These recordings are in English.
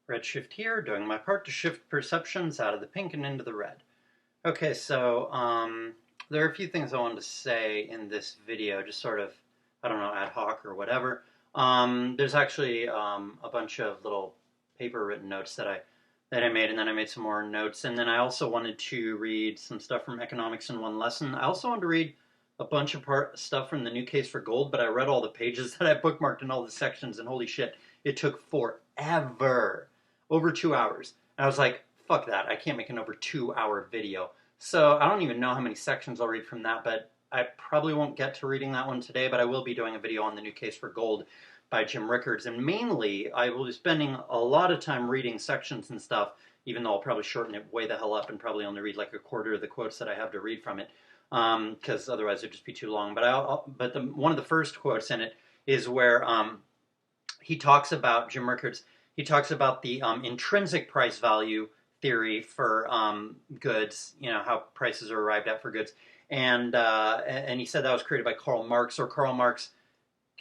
Redshift here, doing my part to shift perceptions out of the pink and into the red. Okay, so there are a few things I wanted to say in this video, just sort of, I don't know, ad hoc or whatever. There's actually a bunch of little paper-written notes that I made, and then I made some more notes, and then I also wanted to read some stuff from Economics in One Lesson. I also wanted to read a bunch of stuff from the New Case for Gold, but I read all the pages that I bookmarked in all the sections, and holy shit, it took forever. Over 2 hours. And I was like, fuck that. I can't make an over 2 hour video. So I don't even know how many sections I'll read from that, but I probably won't get to reading that one today, but I will be doing a video on the New Case for Gold by Jim Rickards. And mainly, I will be spending a lot of time reading sections and stuff, even though I'll probably shorten it way the hell up and probably only read like a quarter of the quotes that I have to read from it, because otherwise it'd just be too long. But one of the first quotes in it is where he talks about, Jim Rickards, he talks about the intrinsic price value theory for goods, you know, how prices are arrived at for goods. And he said that was created by Karl Marx, or Karl Marx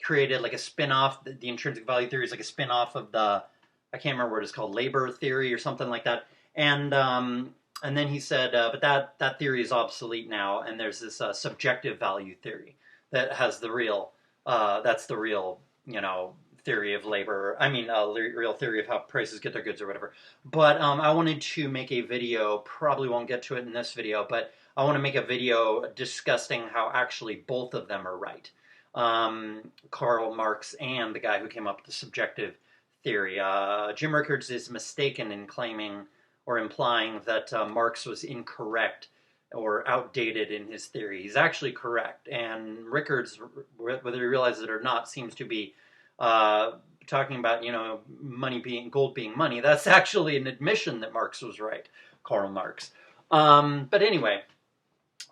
created like a spin-off. The intrinsic value theory is like a spin-off of the, I can't remember what it's called, labor theory or something like that. And then he said, but that theory is obsolete now, and there's this subjective value theory that has the real, that's the real, you know, theory of labor. I mean, real theory of how prices get their goods or whatever. But I wanted to make a video, probably won't get to it in this video, but I want to make a video discussing how actually both of them are right. Karl Marx and the guy who came up with the subjective theory. Jim Rickards is mistaken in claiming or implying that Marx was incorrect or outdated in his theory. He's actually correct. And Rickards, whether he realizes it or not, seems to be talking about, you know, gold being money. That's actually an admission that Marx was right, Karl Marx. But anyway,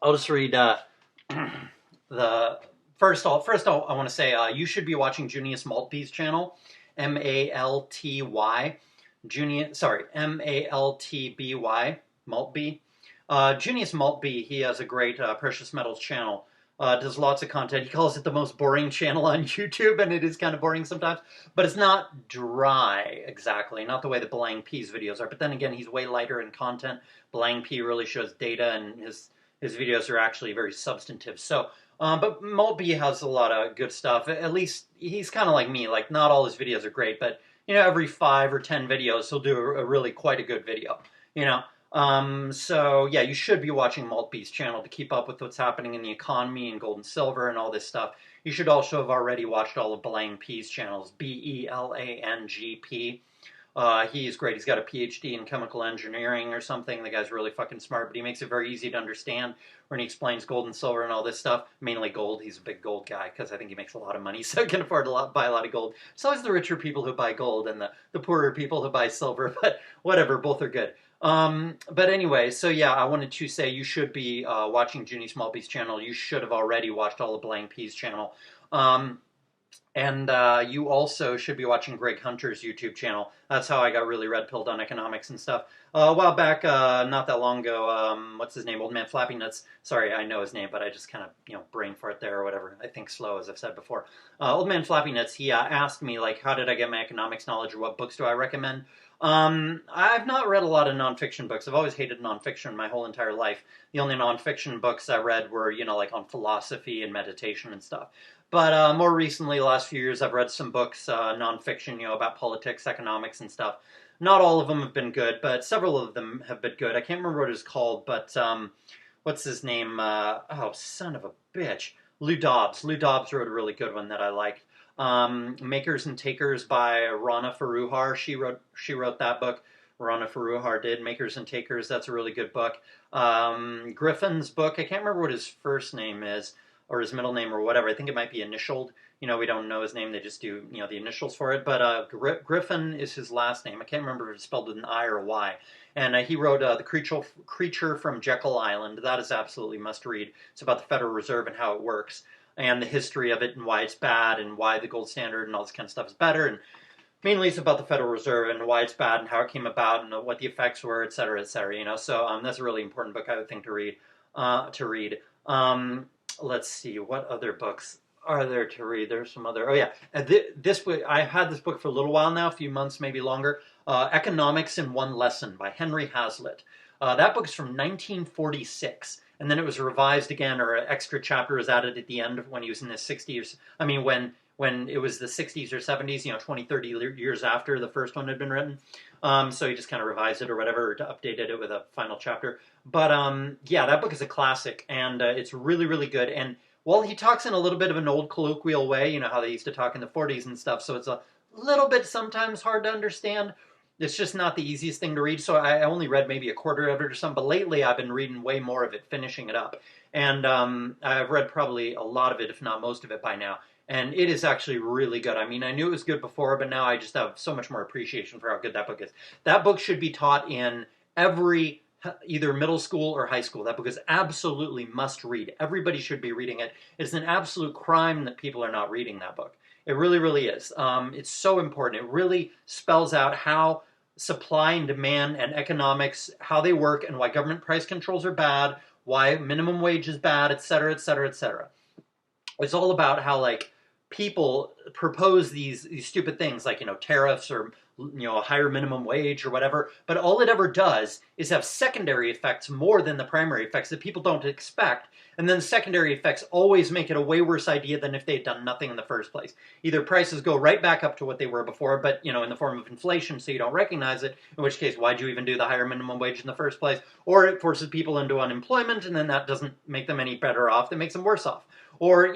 I'll just read the first. I want to say you should be watching Junius Maltby's channel, Malty, Maltby, Maltby. Junius Maltby, he has a great precious metals channel. Does lots of content. He calls it the most boring channel on YouTube, and it is kind of boring sometimes, but it's not dry, exactly. Not the way that Belang P's videos are, but then again, he's way lighter in content. Belang P really shows data, and his videos are actually very substantive. So, but Maltby has a lot of good stuff. At least, he's kind of like me. Like, not all his videos are great, but, you know, every 5 or 10 videos, he'll do a really quite a good video, you know. So yeah, you should be watching Maltby's channel to keep up with what's happening in the economy and gold and silver and all this stuff. You should also have already watched all of Belang P's channels, BELANGP. He's great. He's got a PhD in chemical engineering or something. The guy's really fucking smart, but he makes it very easy to understand when he explains gold and silver and all this stuff. Mainly gold. He's a big gold guy because I think he makes a lot of money, so he can afford to buy a lot of gold. So it's the richer people who buy gold and the poorer people who buy silver, but whatever, both are good. But anyway, so yeah, I wanted to say you should be watching Junius Maltby's channel. You should have already watched all of Belang P's channel. And you also should be watching Greg Hunter's YouTube channel. That's how I got really red-pilled on economics and stuff. A while back, not that long ago, what's his name? Old Man Flappy Nuts. Sorry, I know his name, but I just kind of, you know, brain fart there or whatever. I think slow, as I've said before. Old Man Flappy Nuts, he asked me, like, how did I get my economics knowledge, or what books do I recommend? I've not read a lot of nonfiction books. I've always hated nonfiction my whole entire life. The only nonfiction books I read were, you know, like on philosophy and meditation and stuff. But more recently, the last few years, I've read some books, nonfiction, you know, about politics, economics, and stuff. Not all of them have been good, but several of them have been good. I can't remember what it's called, but what's his name? Oh, son of a bitch. Lou Dobbs. Lou Dobbs wrote a really good one that I liked. Makers and Takers by Rana Foroohar. She wrote that book. Rana Foroohar did. Makers and Takers. That's a really good book. Griffin's book. I can't remember what his first name is, or his middle name, or whatever. I think it might be initialed. You know, we don't know his name. They just do, you know, the initials for it. But Griffin is his last name. I can't remember if it's spelled with an I or a Y. And he wrote The Creature from Jekyll Island. That is absolutely must read. It's about the Federal Reserve and how it works, and the history of it, and why it's bad, and why the gold standard and all this kind of stuff is better. And mainly it's about the Federal Reserve and why it's bad and how it came about and what the effects were, et cetera, you know. So that's a really important book, I would think, to read. Let's see, what other books are there to read? There's some other, oh yeah, this book, I've had this book for a little while now, a few months, maybe longer. Economics in One Lesson by Henry Hazlitt. That book is from 1946, and then it was revised again, or an extra chapter was added at the end when he was in his 60s. I mean, when it was the 60s or 70s, 20, 30 years after the first one had been written. So he just kind of revised it or whatever, to updated it with a final chapter. But yeah, that book is a classic, and it's really, really good. And while he talks in a little bit of an old colloquial way, how they used to talk in the 40s and stuff, so it's a little bit sometimes hard to understand. It's just not the easiest thing to read, so I only read maybe a quarter of it or something, but lately I've been reading way more of it, finishing it up. And I've read probably a lot of it, if not most of it by now. And it is actually really good. I mean, I knew it was good before, but now I just have so much more appreciation for how good that book is. That book should be taught in every either middle school or high school. That book is absolutely must read. Everybody should be reading it. It's an absolute crime that people are not reading that book. It really, really is. It's so important. It really spells out how supply and demand and economics, how they work, and why government price controls are bad, why minimum wage is bad, etc., etc., etc. It's all about how, like, people propose these stupid things like, tariffs or, a higher minimum wage or whatever, but all it ever does is have secondary effects more than the primary effects that people don't expect. And then the secondary effects always make it a way worse idea than if they had done nothing in the first place. Either prices go right back up to what they were before, but, in the form of inflation, so you don't recognize it, in which case, why'd you even do the higher minimum wage in the first place? Or it forces people into unemployment, and then that doesn't make them any better off, that makes them worse off. Or,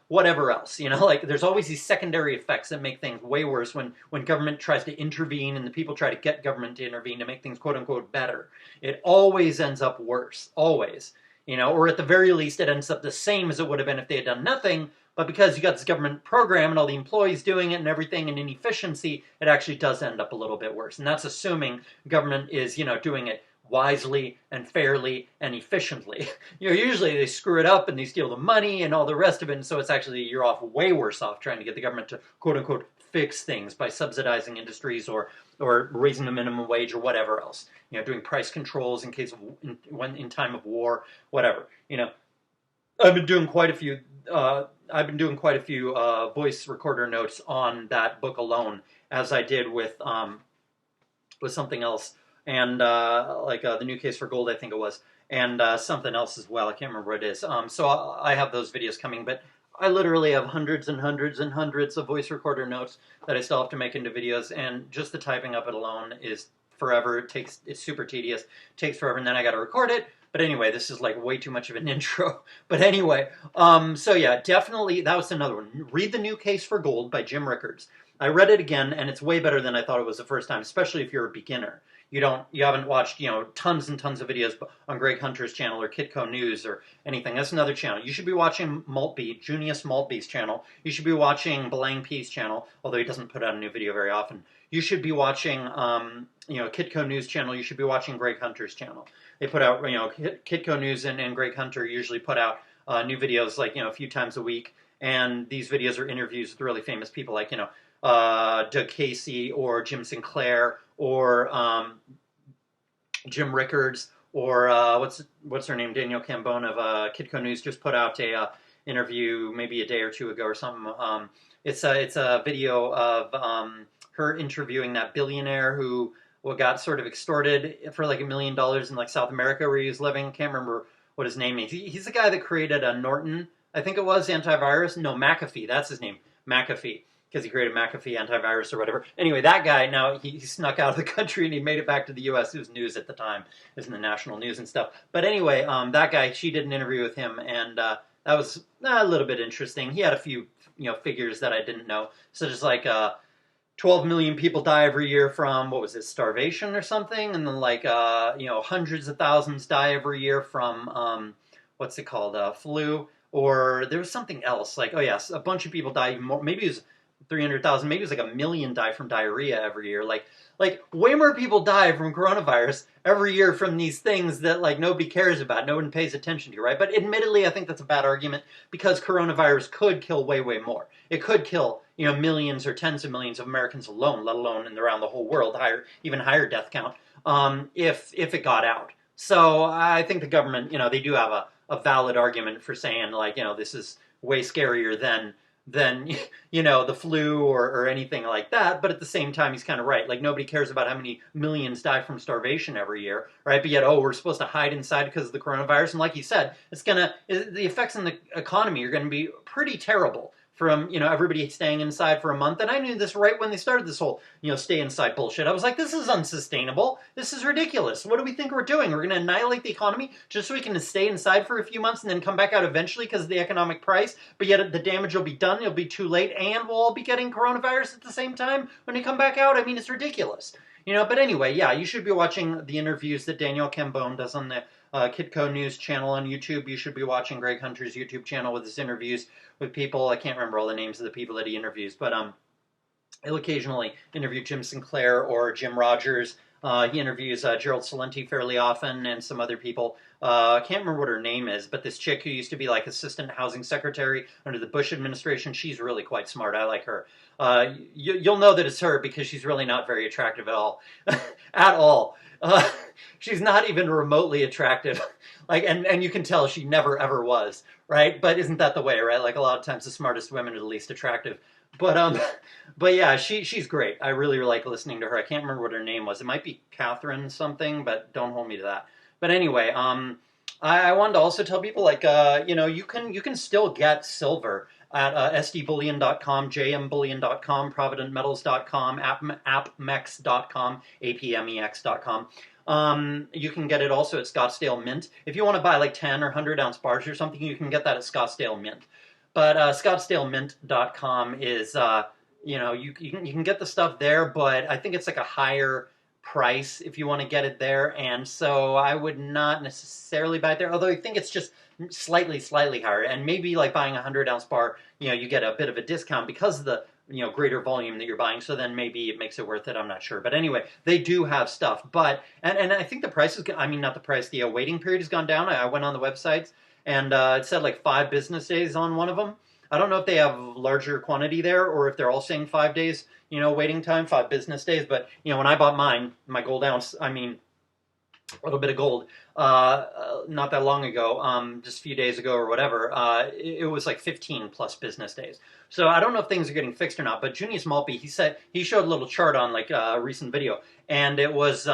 whatever else, like there's always these secondary effects that make things way worse when government tries to intervene and the people try to get government to intervene to make things quote unquote better. It always ends up worse, always, or at the very least it ends up the same as it would have been if they had done nothing, but because you got this government program and all the employees doing it and everything and inefficiency, it actually does end up a little bit worse. And that's assuming government is, doing it wisely and fairly and efficiently. Usually they screw it up and they steal the money and all the rest of it, and so it's actually, you're off way worse off trying to get the government to quote-unquote fix things by subsidizing industries or raising the minimum wage or whatever else. Doing price controls in case of in time of war, whatever. I've been doing quite a few voice recorder notes on that book alone, as I did with something else. And the New Case for Gold, I think it was, and something else as well. I can't remember what it is. So I have those videos coming, but I literally have hundreds and hundreds and hundreds of voice recorder notes that I still have to make into videos, and just the typing up it alone is forever. It's super tedious, takes forever, and then I got to record it. But anyway, this is like way too much of an intro. But anyway, so yeah, definitely, that was another one. Read The New Case for Gold by Jim Rickards. I read it again, and it's way better than I thought it was the first time, especially if you're a beginner. You haven't watched, tons and tons of videos on Greg Hunter's channel or Kitco News or anything. That's another channel. You should be watching Maltby, Junius Maltby's channel. You should be watching Belang P's channel, although he doesn't put out a new video very often. You should be watching, Kitco News channel. You should be watching Greg Hunter's channel. They put out, Kitco News and Greg Hunter usually put out new videos like, a few times a week. And these videos are interviews with really famous people like, Doug Casey or Jim Sinclair or Jim Rickards or what's her name, Danielle Cambone of Kitco News just put out a interview maybe a day or two ago or something. It's a video of her interviewing that billionaire who got sort of extorted for like $1 million in like South America where he was living. Can't remember what his name is. He's the guy that created Norton, I think it was, antivirus. No, McAfee. That's his name, McAfee. Because he created McAfee antivirus or whatever. Anyway, that guy, now he snuck out of the country and he made it back to the U.S. It was news at the time. It was in the national news and stuff. But anyway, that guy, she did an interview with him, and that was a little bit interesting. He had a few, figures that I didn't know. So just like 12 million people die every year from, what was it, starvation or something? And then like, hundreds of thousands die every year from, what's it called, flu. Or there was something else. Like, oh yes, a bunch of people die even more. Maybe it was 300,000, maybe it was like 1 million die from diarrhea every year. Like way more people die from coronavirus every year from these things that like nobody cares about, no one pays attention to, right? But admittedly, I think that's a bad argument because coronavirus could kill way, way more. It could kill, millions or tens of millions of Americans alone, let alone around the whole world, even higher death count, if it got out. So I think the government, they do have a valid argument for saying like, this is way scarier than than you know, the flu or anything like that. But at the same time, he's kind of right. Like, nobody cares about how many millions die from starvation every year, right? But yet, oh, we're supposed to hide inside because of the coronavirus. And like he said, the effects on the economy are going to be pretty terrible from, you know, everybody staying inside for a month. And I knew this right when they started this whole, you know, stay inside bullshit. I was like, this is unsustainable. This is ridiculous. What do we think we're doing? We're going to annihilate the economy just so we can stay inside for a few months and then come back out eventually because of the economic price. But yet the damage will be done. It'll be too late. And we'll all be getting coronavirus at the same time when they come back out. I mean, it's ridiculous. You know, but anyway, yeah, you should be watching the interviews that Daniel Cambone does on the Kitco News channel on YouTube. You should be watching Greg Hunter's YouTube channel with his interviews with people. I can't remember all the names of the people that he interviews, but he'll occasionally interview Jim Sinclair or Jim Rogers. He interviews Gerald Celente fairly often and some other people. I can't remember what her name is, but this chick who used to be like assistant housing secretary under the Bush administration, she's really quite smart. I like her. You'll know that it's her because she's really not very attractive at all. At all. She's not even remotely attractive. Like, and you can tell she never ever was, right? But isn't that the way, right? Like, a lot of times the smartest women are the least attractive. But yeah, she's great. I really like listening to her. I can't remember what her name was. It might be Catherine something, but don't hold me to that. But anyway, I wanted to also tell people, like, you know, you can still get silver at sdbullion.com, jmbullion.com, providentmetals.com, appmex.com, apmex.com. You can get it also at Scottsdale Mint. If you want to buy like 10 or 100 ounce bars or something, you can get that at Scottsdale Mint. But scottsdalemint.com is, you know, you can get the stuff there, but I think it's like a higher price if you want to get it there. And so I would not necessarily buy it there, although I think it's just slightly higher. And maybe like buying a 100 ounce bar, you know, you get a bit of a discount because of the, you know, greater volume that you're buying. So then maybe it makes it worth it. I'm not sure. But anyway, they do have stuff. But, and I think the price is, I mean, not the price, the waiting period has gone down. I went on the websites and it said like 5 business days on one of them. I don't know if they have larger quantity there or if they're all saying 5 days, you know, waiting time, 5 business days. But, you know, when I bought mine, my gold ounce, I mean, a little bit of gold, not that long ago, just a few days ago or whatever, it was like 15 plus business days. So I don't know if things are getting fixed or not, but Junius Malpe, he showed a little chart on like a recent video, and it was,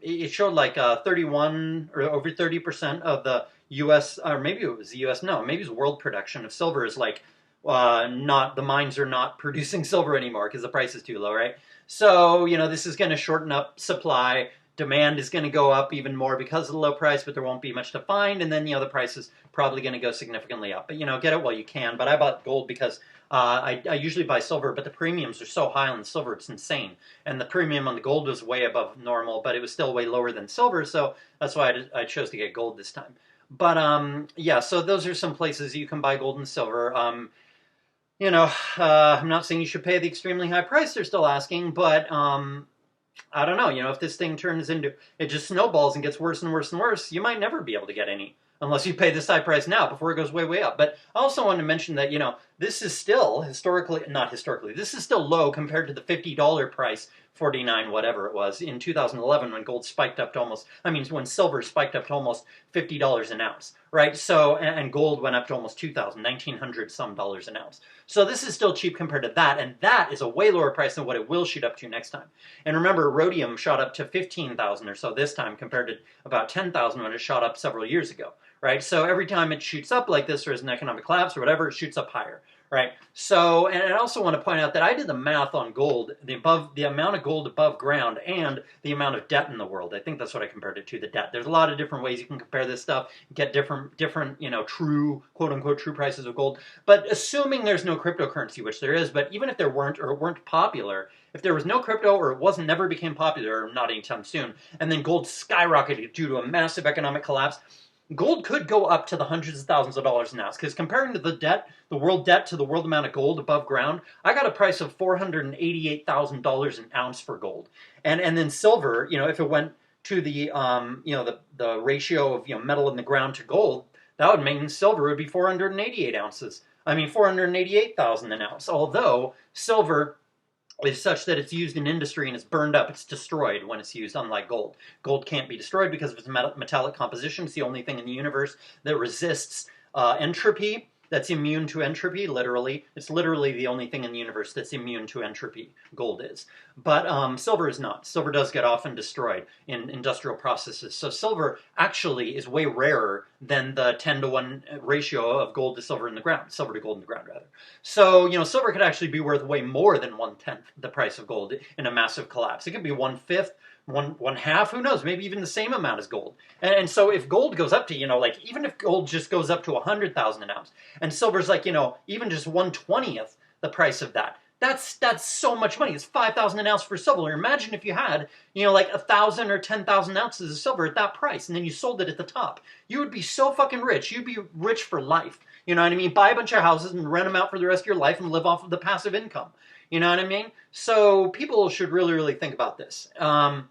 it showed like 31 or over 30% of the U.S., or maybe it was the U.S., no, maybe it was world production of silver is like, not, the mines are not producing silver anymore because the price is too low, right? So, you know, this is going to shorten up supply. Demand is going to go up even more because of the low price, but there won't be much to find. And then, you know, the price is probably going to go significantly up. But, you know, get it while you can. But I bought gold because I usually buy silver, but the premiums are so high on the silver, it's insane. And the premium on the gold was way above normal, but it was still way lower than silver. So that's why I chose to get gold this time. But, yeah, so those are some places you can buy gold and silver. You know, I'm not saying you should pay the extremely high price they're still asking, but I don't know, you know, if this thing turns into, it just snowballs and gets worse and worse and worse, you might never be able to get any unless you pay this high price now before it goes way, way up. But I also wanted to mention that, you know, this is still not historically, this is still low compared to the $50 price, 49 whatever it was, in 2011 when gold spiked up to almost, I mean, when silver spiked up to almost $50 an ounce, right? So, and gold went up to almost 1900 some dollars an ounce. So this is still cheap compared to that, and that is a way lower price than what it will shoot up to next time. And remember, rhodium shot up to 15,000 or so this time compared to about 10,000 when it shot up several years ago, right? So every time it shoots up like this, or there's an economic collapse or whatever, it shoots up higher, right? So, and I also want to point out that I did the math on gold, the amount of gold above ground and the amount of debt in the world. I think that's what I compared it to, the debt. There's a lot of different ways you can compare this stuff, get different, you know, true, quote unquote, true prices of gold. But assuming there's no cryptocurrency, which there is, but even if there weren't, or it weren't popular, if there was no crypto or it never became popular, or not anytime soon, and then gold skyrocketed due to a massive economic collapse, gold could go up to the hundreds of thousands of dollars an ounce, because comparing to the debt, the world debt to the world amount of gold above ground, I got a price of $488,000 an ounce for gold. And then silver, you know, if it went to the, you know, the ratio of, you know, metal in the ground to gold, that would mean silver would be 488 ounces. I mean, 488,000 an ounce. Although silver is such that it's used in industry and it's burned up, it's destroyed when it's used, unlike gold. Gold can't be destroyed because of its metallic composition. It's the only thing in the universe that resists entropy, that's immune to entropy, literally. It's literally the only thing in the universe that's immune to entropy, gold is. But silver is not. Silver does get often destroyed in industrial processes. So silver actually is way rarer than the 10 to 1 ratio of gold to silver in the ground, silver to gold in the ground, rather. So, silver could actually be worth way more than 1/10 the price of gold in a massive collapse. It could be 1/5, one half, who knows, maybe even the same amount as gold. And so if gold goes up to, even if gold just goes up to 100,000 an ounce, and silver's like, even just 1/20th the price of that, that's so much money. It's 5,000 an ounce for silver. Imagine if you had, like 1,000 or 10,000 ounces of silver at that price, and then you sold it at the top. You would be so fucking rich. You'd be rich for life. You know what I mean? Buy a bunch of houses and rent them out for the rest of your life and live off of the passive income. You know what I mean? So people should really, really think about this. I'm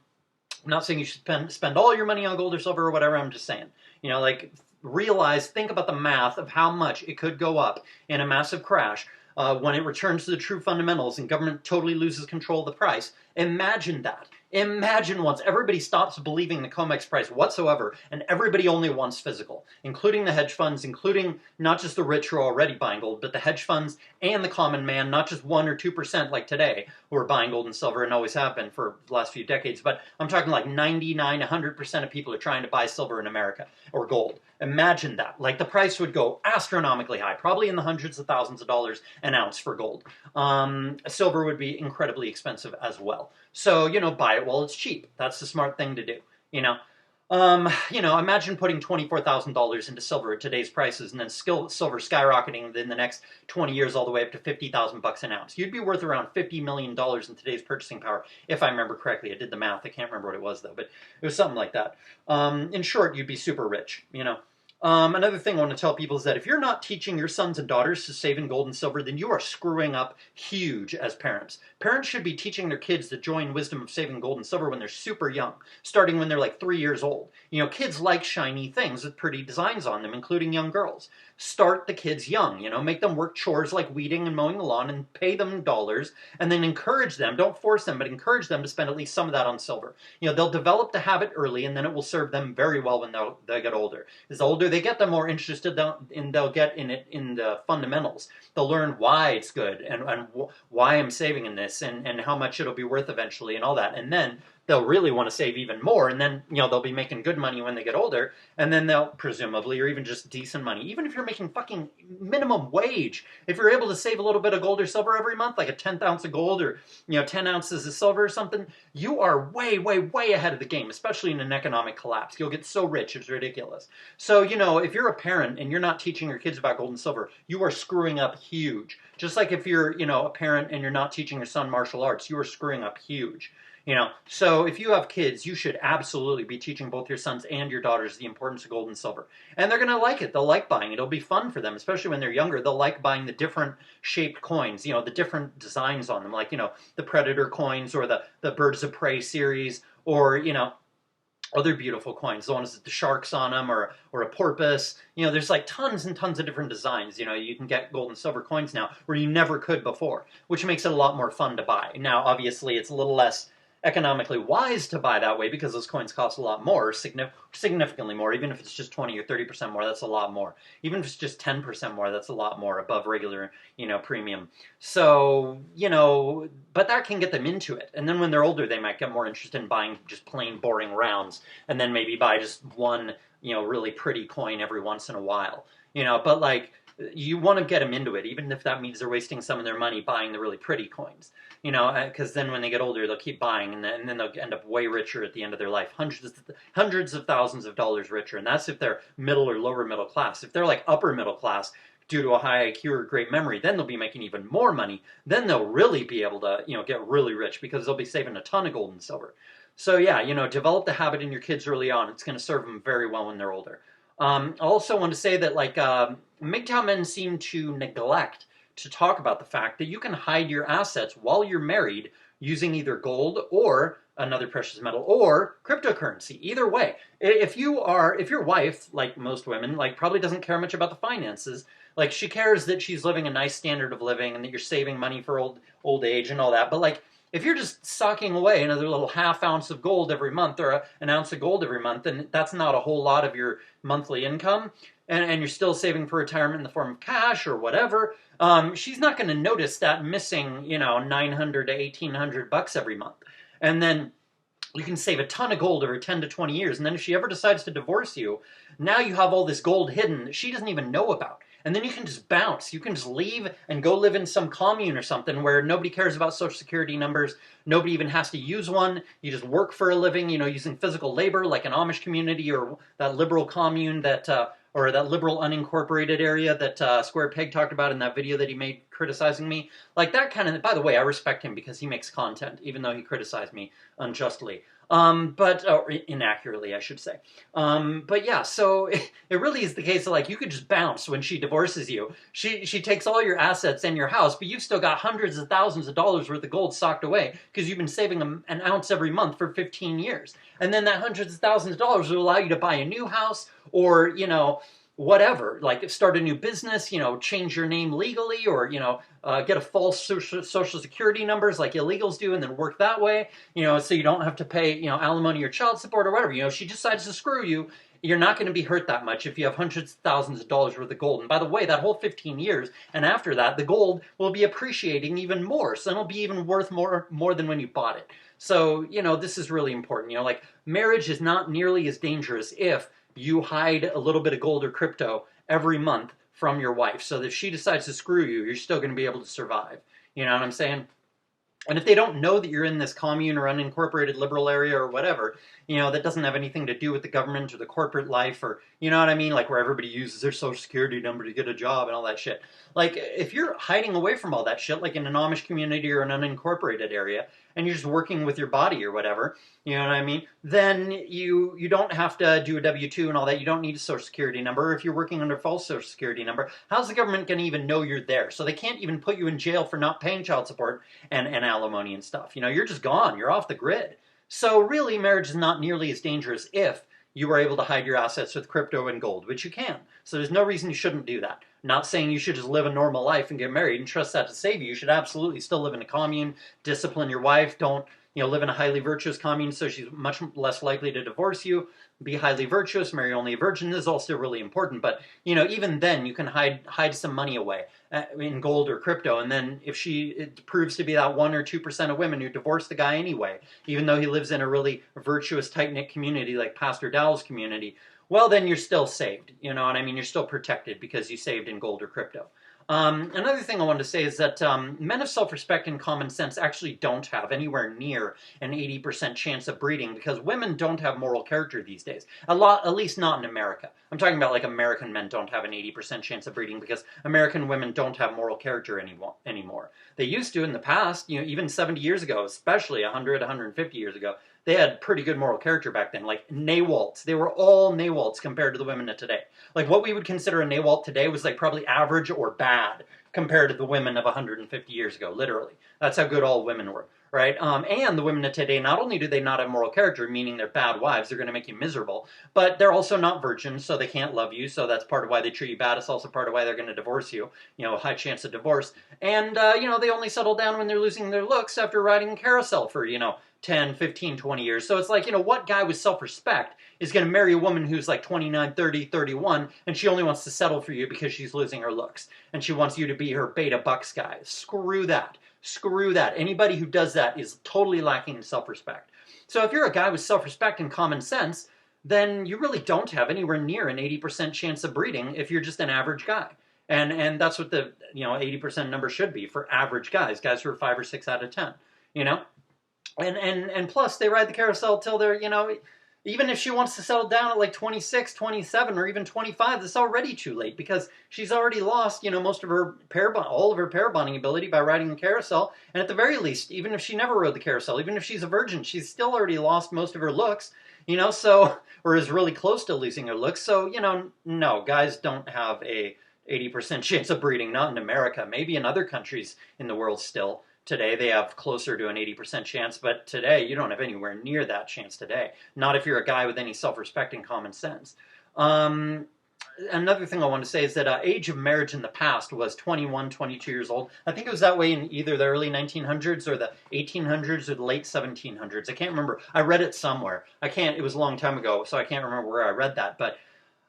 not saying you should spend all your money on gold or silver or whatever. I'm just saying, think about the math of how much it could go up in a massive crash when it returns to the true fundamentals and government totally loses control of the price. Imagine that. Imagine once everybody stops believing the COMEX price whatsoever, and everybody only wants physical, including the hedge funds, including not just the rich who are already buying gold, but the hedge funds and the common man, not just 1 or 2% like today, who are buying gold and silver and always have been for the last few decades. But I'm talking like 99, 100% of people are trying to buy silver in America, or gold. Imagine that. Like, the price would go astronomically high, probably in the hundreds of thousands of dollars an ounce for gold. Silver would be incredibly expensive as well. So, buy it while it's cheap. That's the smart thing to do, imagine putting $24,000 into silver at today's prices and then silver skyrocketing in the next 20 years all the way up to $50,000 an ounce. You'd be worth around $50 million in today's purchasing power, if I remember correctly. I did the math. I can't remember what it was, though, but it was something like that. In short, you'd be super rich, Another thing I want to tell people is that if you're not teaching your sons and daughters to save in gold and silver, then you are screwing up huge as parents. Parents should be teaching their kids the joy and wisdom of saving gold and silver when they're super young, starting when they're like 3 years old. Kids like shiny things with pretty designs on them, including young girls. Start the kids young, make them work chores like weeding and mowing the lawn and pay them dollars, and then encourage them, don't force them, but encourage them to spend at least some of that on silver. They'll develop the habit early, and then it will serve them very well when they get older. As the older they get, the more interested they'll get in it, in the fundamentals. They'll learn why it's good and why I'm saving in this and how much it'll be worth eventually and all that. And then they'll really want to save even more, and then they'll be making good money when they get older, and then they'll presumably, or even just decent money, even if you're making fucking minimum wage, if you're able to save a little bit of gold or silver every month, like a 10th ounce of gold or 10 ounces of silver or something, you are way, way, way ahead of the game, especially in an economic collapse. You'll get so rich, it's ridiculous. So if you're a parent and you're not teaching your kids about gold and silver, you are screwing up huge. Just like if you're a parent and you're not teaching your son martial arts, you are screwing up huge. So if you have kids, you should absolutely be teaching both your sons and your daughters the importance of gold and silver. And they're going to like it. They'll like buying it. It'll be fun for them, especially when they're younger. They'll like buying the different shaped coins, the different designs on them, like, the Predator coins or the Birds of Prey series, or, other beautiful coins, the ones with the sharks on them, or a porpoise. There's like tons and tons of different designs. You can get gold and silver coins now where you never could before, which makes it a lot more fun to buy. Now, obviously, it's a little less economically wise to buy that way because those coins cost a lot more, significantly more. Even if it's just 20 or 30% more, that's a lot more. Even if it's just 10% more, that's a lot more above regular, premium. So, but that can get them into it. And then when they're older, they might get more interested in buying just plain boring rounds, and then maybe buy just one, really pretty coin every once in a while. But like, you want to get them into it, even if that means they're wasting some of their money buying the really pretty coins. Because then when they get older, they'll keep buying, and then they'll end up way richer at the end of their life, hundreds of thousands of dollars richer. And that's if they're middle or lower middle class. If they're like upper middle class due to a high IQ or great memory, then they'll be making even more money. Then they'll really be able to, get really rich because they'll be saving a ton of gold and silver. So yeah, develop the habit in your kids early on. It's going to serve them very well when they're older. I also want to say that, like, MGTOW men seem to neglect to talk about the fact that you can hide your assets while you're married using either gold or another precious metal or cryptocurrency. Either way, if your wife, like most women, like, probably doesn't care much about the finances, like, she cares that she's living a nice standard of living and that you're saving money for old age and all that, but like, if you're just socking away another little half ounce of gold every month or an ounce of gold every month, then that's not a whole lot of your monthly income. and you're still saving for retirement in the form of cash or whatever, she's not going to notice that missing, 900 to 1800 bucks every month. And then you can save a ton of gold over 10 to 20 years. And then if she ever decides to divorce you, now you have all this gold hidden that she doesn't even know about. And then you can just bounce. You can just leave and go live in some commune or something where nobody cares about social security numbers. Nobody even has to use one. You just work for a living, using physical labor like an Amish community or that liberal commune that, or that liberal unincorporated area that Square Peg talked about in that video that he made criticizing me. Like that kind of, by the way, I respect him because he makes content, even though he criticized me unjustly. Or inaccurately, I should say. But yeah, so it really is the case of like, you could just bounce when she divorces you. She takes all your assets and your house, but you've still got hundreds of thousands of dollars worth of gold socked away because you've been saving an ounce every month for 15 years. And then that hundreds of thousands of dollars will allow you to buy a new house or, whatever, like start a new business, change your name legally or, get a false social security numbers like illegals do and then work that way, so you don't have to pay, alimony or child support or whatever. If she decides to screw you, you're not going to be hurt that much if you have hundreds of thousands of dollars worth of gold. And by the way, that whole 15 years and after that, the gold will be appreciating even more. So it'll be even worth more than when you bought it. So, this is really important. Like marriage is not nearly as dangerous if you hide a little bit of gold or crypto every month from your wife so that if she decides to screw you, you're still going to be able to survive. You know what I'm saying? And if they don't know that you're in this commune or unincorporated liberal area or whatever, that doesn't have anything to do with the government or the corporate life or, you know what I mean? Like where everybody uses their social security number to get a job and all that shit. Like if you're hiding away from all that shit, like in an Amish community or an unincorporated area, and you're just working with your body or whatever, you know what I mean? Then you don't have to do a W-2 and all that. You don't need a social security number. If you're working under a false social security number, how's the government going to even know you're there? So they can't even put you in jail for not paying child support and alimony and stuff. You're just gone. You're off the grid. So really, marriage is not nearly as dangerous if you were able to hide your assets with crypto and gold, which you can. So there's no reason you shouldn't do that. Not saying you should just live a normal life and get married and trust that to save you. You should absolutely still live in a commune, discipline your wife, don't live in a highly virtuous commune so she's much less likely to divorce you. Be highly virtuous, marry only a virgin. This is all still really important. But, even then you can hide some money away in gold or crypto. And then if it proves to be that 1 or 2% of women who divorce the guy anyway, even though he lives in a really virtuous, tight-knit community like Pastor Dowell's community, well, then you're still saved. You know what I mean? You're still protected because you saved in gold or crypto. Another thing I wanted to say is that men of self-respect and common sense actually don't have anywhere near an 80% chance of breeding because women don't have moral character these days. At least not in America. I'm talking about like American men don't have an 80% chance of breeding because American women don't have moral character anymore. They used to in the past, even 70 years ago, especially 100, 150 years ago. They had pretty good moral character back then, like Nawalts. They were all Nawalts compared to the women of today. Like what we would consider a Nawalt today was like probably average or bad compared to the women of 150 years ago, literally. That's how good all women were, right? And the women of today, not only do they not have moral character, meaning they're bad wives, they're going to make you miserable, but they're also not virgins, so they can't love you, so that's part of why they treat you bad. It's also part of why they're going to divorce you, a high chance of divorce. And, they only settle down when they're losing their looks after riding a carousel for, 10, 15, 20 years. So it's like, what guy with self-respect is going to marry a woman who's like 29, 30, 31, and she only wants to settle for you because she's losing her looks, and she wants you to be her beta bucks guy. Screw that. Screw that. Anybody who does that is totally lacking in self-respect. So if you're a guy with self-respect and common sense, then you really don't have anywhere near an 80% chance of breeding if you're just an average guy. And that's what the 80% number should be for average guys who are 5 or 6 out of 10, And plus, they ride the carousel till they're, even if she wants to settle down at like 26, 27, or even 25, it's already too late because she's already lost, most of her all of her pair bonding ability by riding the carousel. And at the very least, even if she never rode the carousel, even if she's a virgin, she's still already lost most of her looks, or is really close to losing her looks. So, no, guys don't have a 80% chance of breeding, not in America, maybe in other countries in the world still. Today, they have closer to an 80% chance, but today, you don't have anywhere near that chance today. Not if you're a guy with any self-respect and common sense. Another thing I want to say is that age of marriage in the past was 21, 22 years old. I think it was that way in either the early 1900s or the 1800s or the late 1700s. I can't remember. I read it somewhere. It was a long time ago, so I can't remember where I read that. But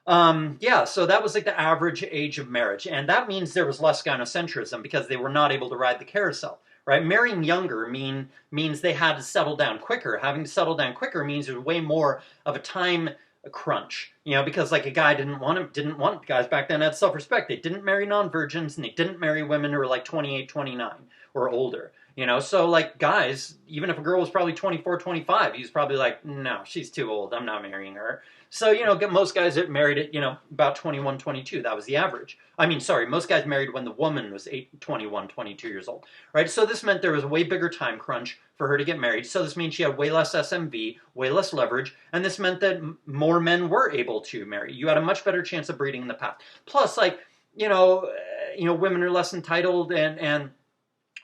Yeah, so that was like the average age of marriage, and that means there was less gynocentrism because they were not able to ride the carousel, right? Marrying younger means they had to settle down quicker. Having to settle down quicker means there's way more of a time crunch, because like a guy didn't want guys back then had self-respect. They didn't marry non-virgins and they didn't marry women who were like 28, 29 or older. So like guys, even if a girl was probably 24, 25, he was probably like, no, she's too old. I'm not marrying her. So, most guys that married at, about 21, 22. That was the average. I mean, sorry, most guys married when the woman was 21, 22 years old, right? So this meant there was a way bigger time crunch for her to get married. So this means she had way less SMV, way less leverage, and this meant that more men were able to marry. You had a much better chance of breeding in the past. Plus, like, women are less entitled and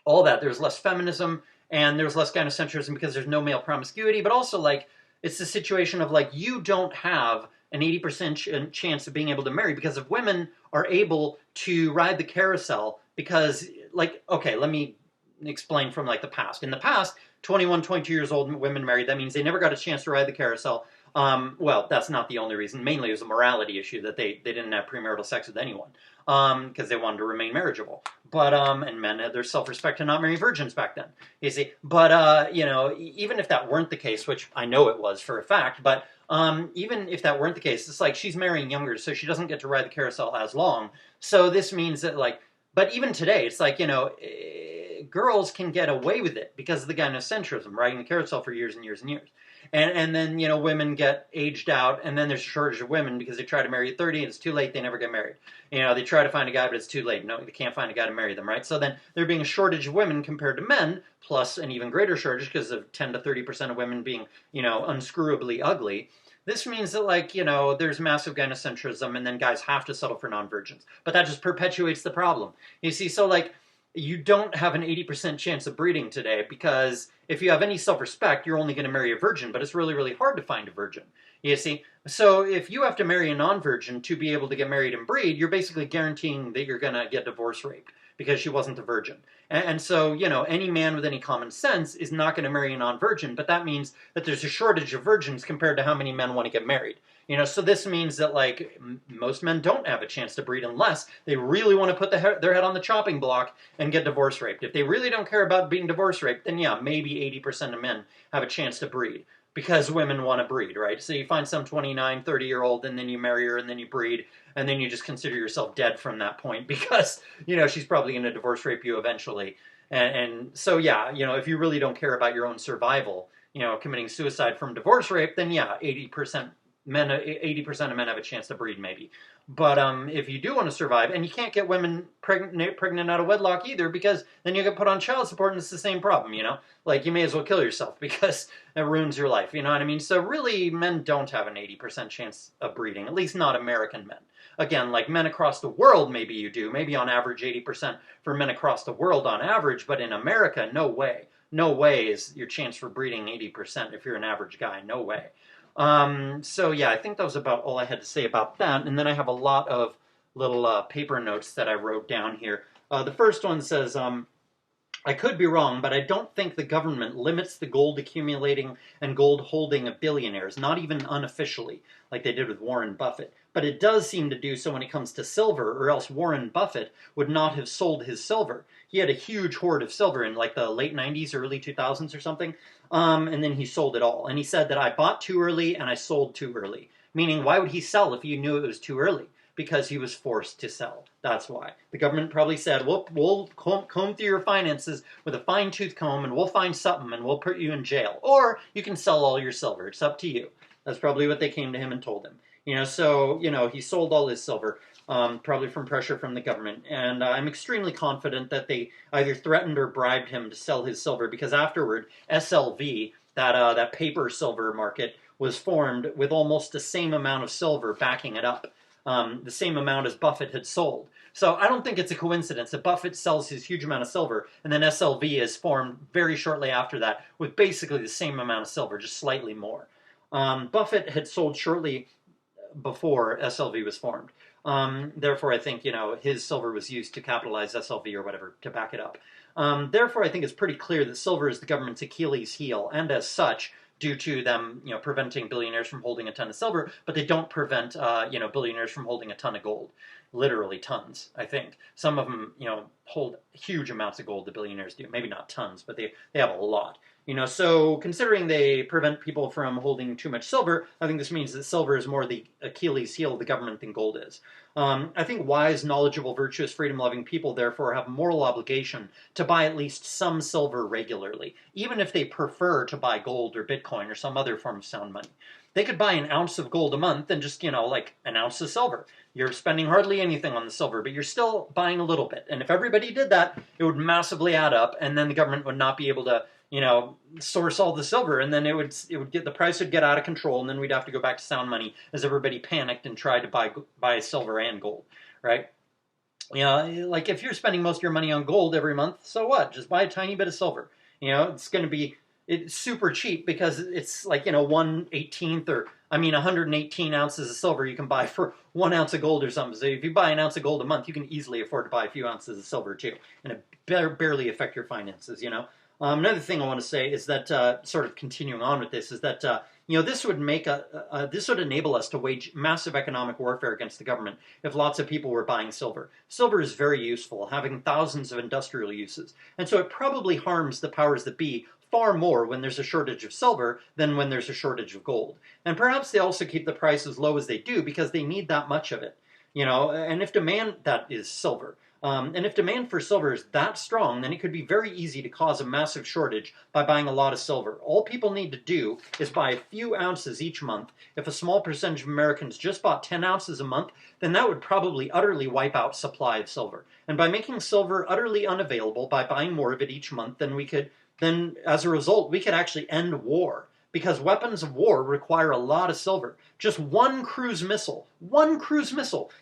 all that. There's less feminism and there's less gynocentrism because there's no male promiscuity, but also like it's the situation of like you don't have an 80% chance of being able to marry because if women are able to ride the carousel because like, okay, let me explain from like the past. In the past, 21, 22 years old women married, that means they never got a chance to ride the carousel. Well, that's not the only reason. Mainly it was a morality issue that they didn't have premarital sex with anyone because they wanted to remain marriageable. But and men had their self-respect to not marry virgins back then. You see, but even if that weren't the case, which I know it was for a fact, but even if that weren't the case, it's like she's marrying younger, so she doesn't get to ride the carousel as long. So this means that like, but even today, it's like girls can get away with it because of the gynocentrism, riding the carousel for years and years and years. And then, women get aged out, and then there's a shortage of women because they try to marry at 30, and it's too late, they never get married. They try to find a guy, but it's too late. No, they can't find a guy to marry them, right? So then there being a shortage of women compared to men, plus an even greater shortage because of 10 to 30% of women being, unscrewably ugly. This means that, like, there's massive gynocentrism, and then guys have to settle for non-virgins. But that just perpetuates the problem. You see, so, like, you don't have an 80% chance of breeding today because if you have any self-respect, you're only going to marry a virgin, but it's really, really hard to find a virgin. You see? So if you have to marry a non-virgin to be able to get married and breed, you're basically guaranteeing that you're going to get divorce raped because she wasn't a virgin. And so, any man with any common sense is not going to marry a non-virgin, but that means that there's a shortage of virgins compared to how many men want to get married. So this means that, like, most men don't have a chance to breed unless they really want to put their head on the chopping block and get divorce raped. If they really don't care about being divorce raped, then yeah, maybe 80% of men have a chance to breed because women want to breed, right? So you find some 29, 30-year-old, and then you marry her, and then you breed, and then you just consider yourself dead from that point because, she's probably going to divorce rape you eventually. And so, yeah, if you really don't care about your own survival, committing suicide from divorce rape, then yeah, 80% of men have a chance to breed, maybe. But if you do want to survive, and you can't get women pregnant out of wedlock either, because then you get put on child support, and it's the same problem, Like, you may as well kill yourself, because it ruins your life, you know what I mean? So really, men don't have an 80% chance of breeding, at least not American men. Again, like men across the world, maybe you do. Maybe on average 80% for men across the world on average, but in America, no way. No way is your chance for breeding 80% if you're an average guy. No way. So yeah, I think that was about all I had to say about that. And then I have a lot of little paper notes that I wrote down here. The first one says, I could be wrong, but I don't think the government limits the gold accumulating and gold holding of billionaires, not even unofficially, like they did with Warren Buffett. But it does seem to do so when it comes to silver, or else Warren Buffett would not have sold his silver. He had a huge hoard of silver in like the late 90s, early 2000s or something, and then he sold it all. And he said that I bought too early and I sold too early. Meaning, why would he sell if he knew it was too early? Because he was forced to sell. That's why. The government probably said, we'll comb through your finances with a fine-tooth comb and we'll find something and we'll put you in jail. Or you can sell all your silver. It's up to you. That's probably what they came to him and told him. So, he sold all his silver, probably from pressure from the government. And I'm extremely confident that they either threatened or bribed him to sell his silver because afterward, SLV, that paper silver market, was formed with almost the same amount of silver backing it up. The same amount as Buffett had sold. So I don't think it's a coincidence that Buffett sells his huge amount of silver and then SLV is formed very shortly after that with basically the same amount of silver, just slightly more. Buffett had sold shortly before SLV was formed. Therefore, I think, his silver was used to capitalize SLV or whatever to back it up. Therefore, I think it's pretty clear that silver is the government's Achilles heel, and as such, due to them, preventing billionaires from holding a ton of silver, but they don't prevent, billionaires from holding a ton of gold. Literally tons, I think. Some of them, hold huge amounts of gold, the billionaires do. Maybe not tons, but they have a lot. So considering they prevent people from holding too much silver, I think this means that silver is more the Achilles heel of the government than gold is. I think wise, knowledgeable, virtuous, freedom-loving people, therefore, have a moral obligation to buy at least some silver regularly, even if they prefer to buy gold or Bitcoin or some other form of sound money. They could buy an ounce of gold a month and just, like an ounce of silver. You're spending hardly anything on the silver, but you're still buying a little bit. And if everybody did that, it would massively add up, and then the government would not be able to source all the silver, and then the price would get out of control, and then we'd have to go back to sound money as everybody panicked and tried to buy silver and gold, right? Like if you're spending most of your money on gold every month, so what? Just buy a tiny bit of silver. It's super cheap because it's like 1/18 or 118 ounces of silver you can buy for 1 ounce of gold or something. So if you buy an ounce of gold a month, you can easily afford to buy a few ounces of silver too, and it barely affect your finances. Another thing I want to say is that, sort of continuing on with this, is that this would enable us to wage massive economic warfare against the government if lots of people were buying silver. Silver is very useful, having thousands of industrial uses, and so it probably harms the powers that be far more when there's a shortage of silver than when there's a shortage of gold. And perhaps they also keep the price as low as they do because they need that much of it. And if demand, that is silver. And if demand for silver is that strong, then it could be very easy to cause a massive shortage by buying a lot of silver. All people need to do is buy a few ounces each month. If a small percentage of Americans just bought 10 ounces a month, then that would probably utterly wipe out supply of silver. And by making silver utterly unavailable, by buying more of it each month, then as a result, we could actually end war. Because weapons of war require a lot of silver. Just one cruise missile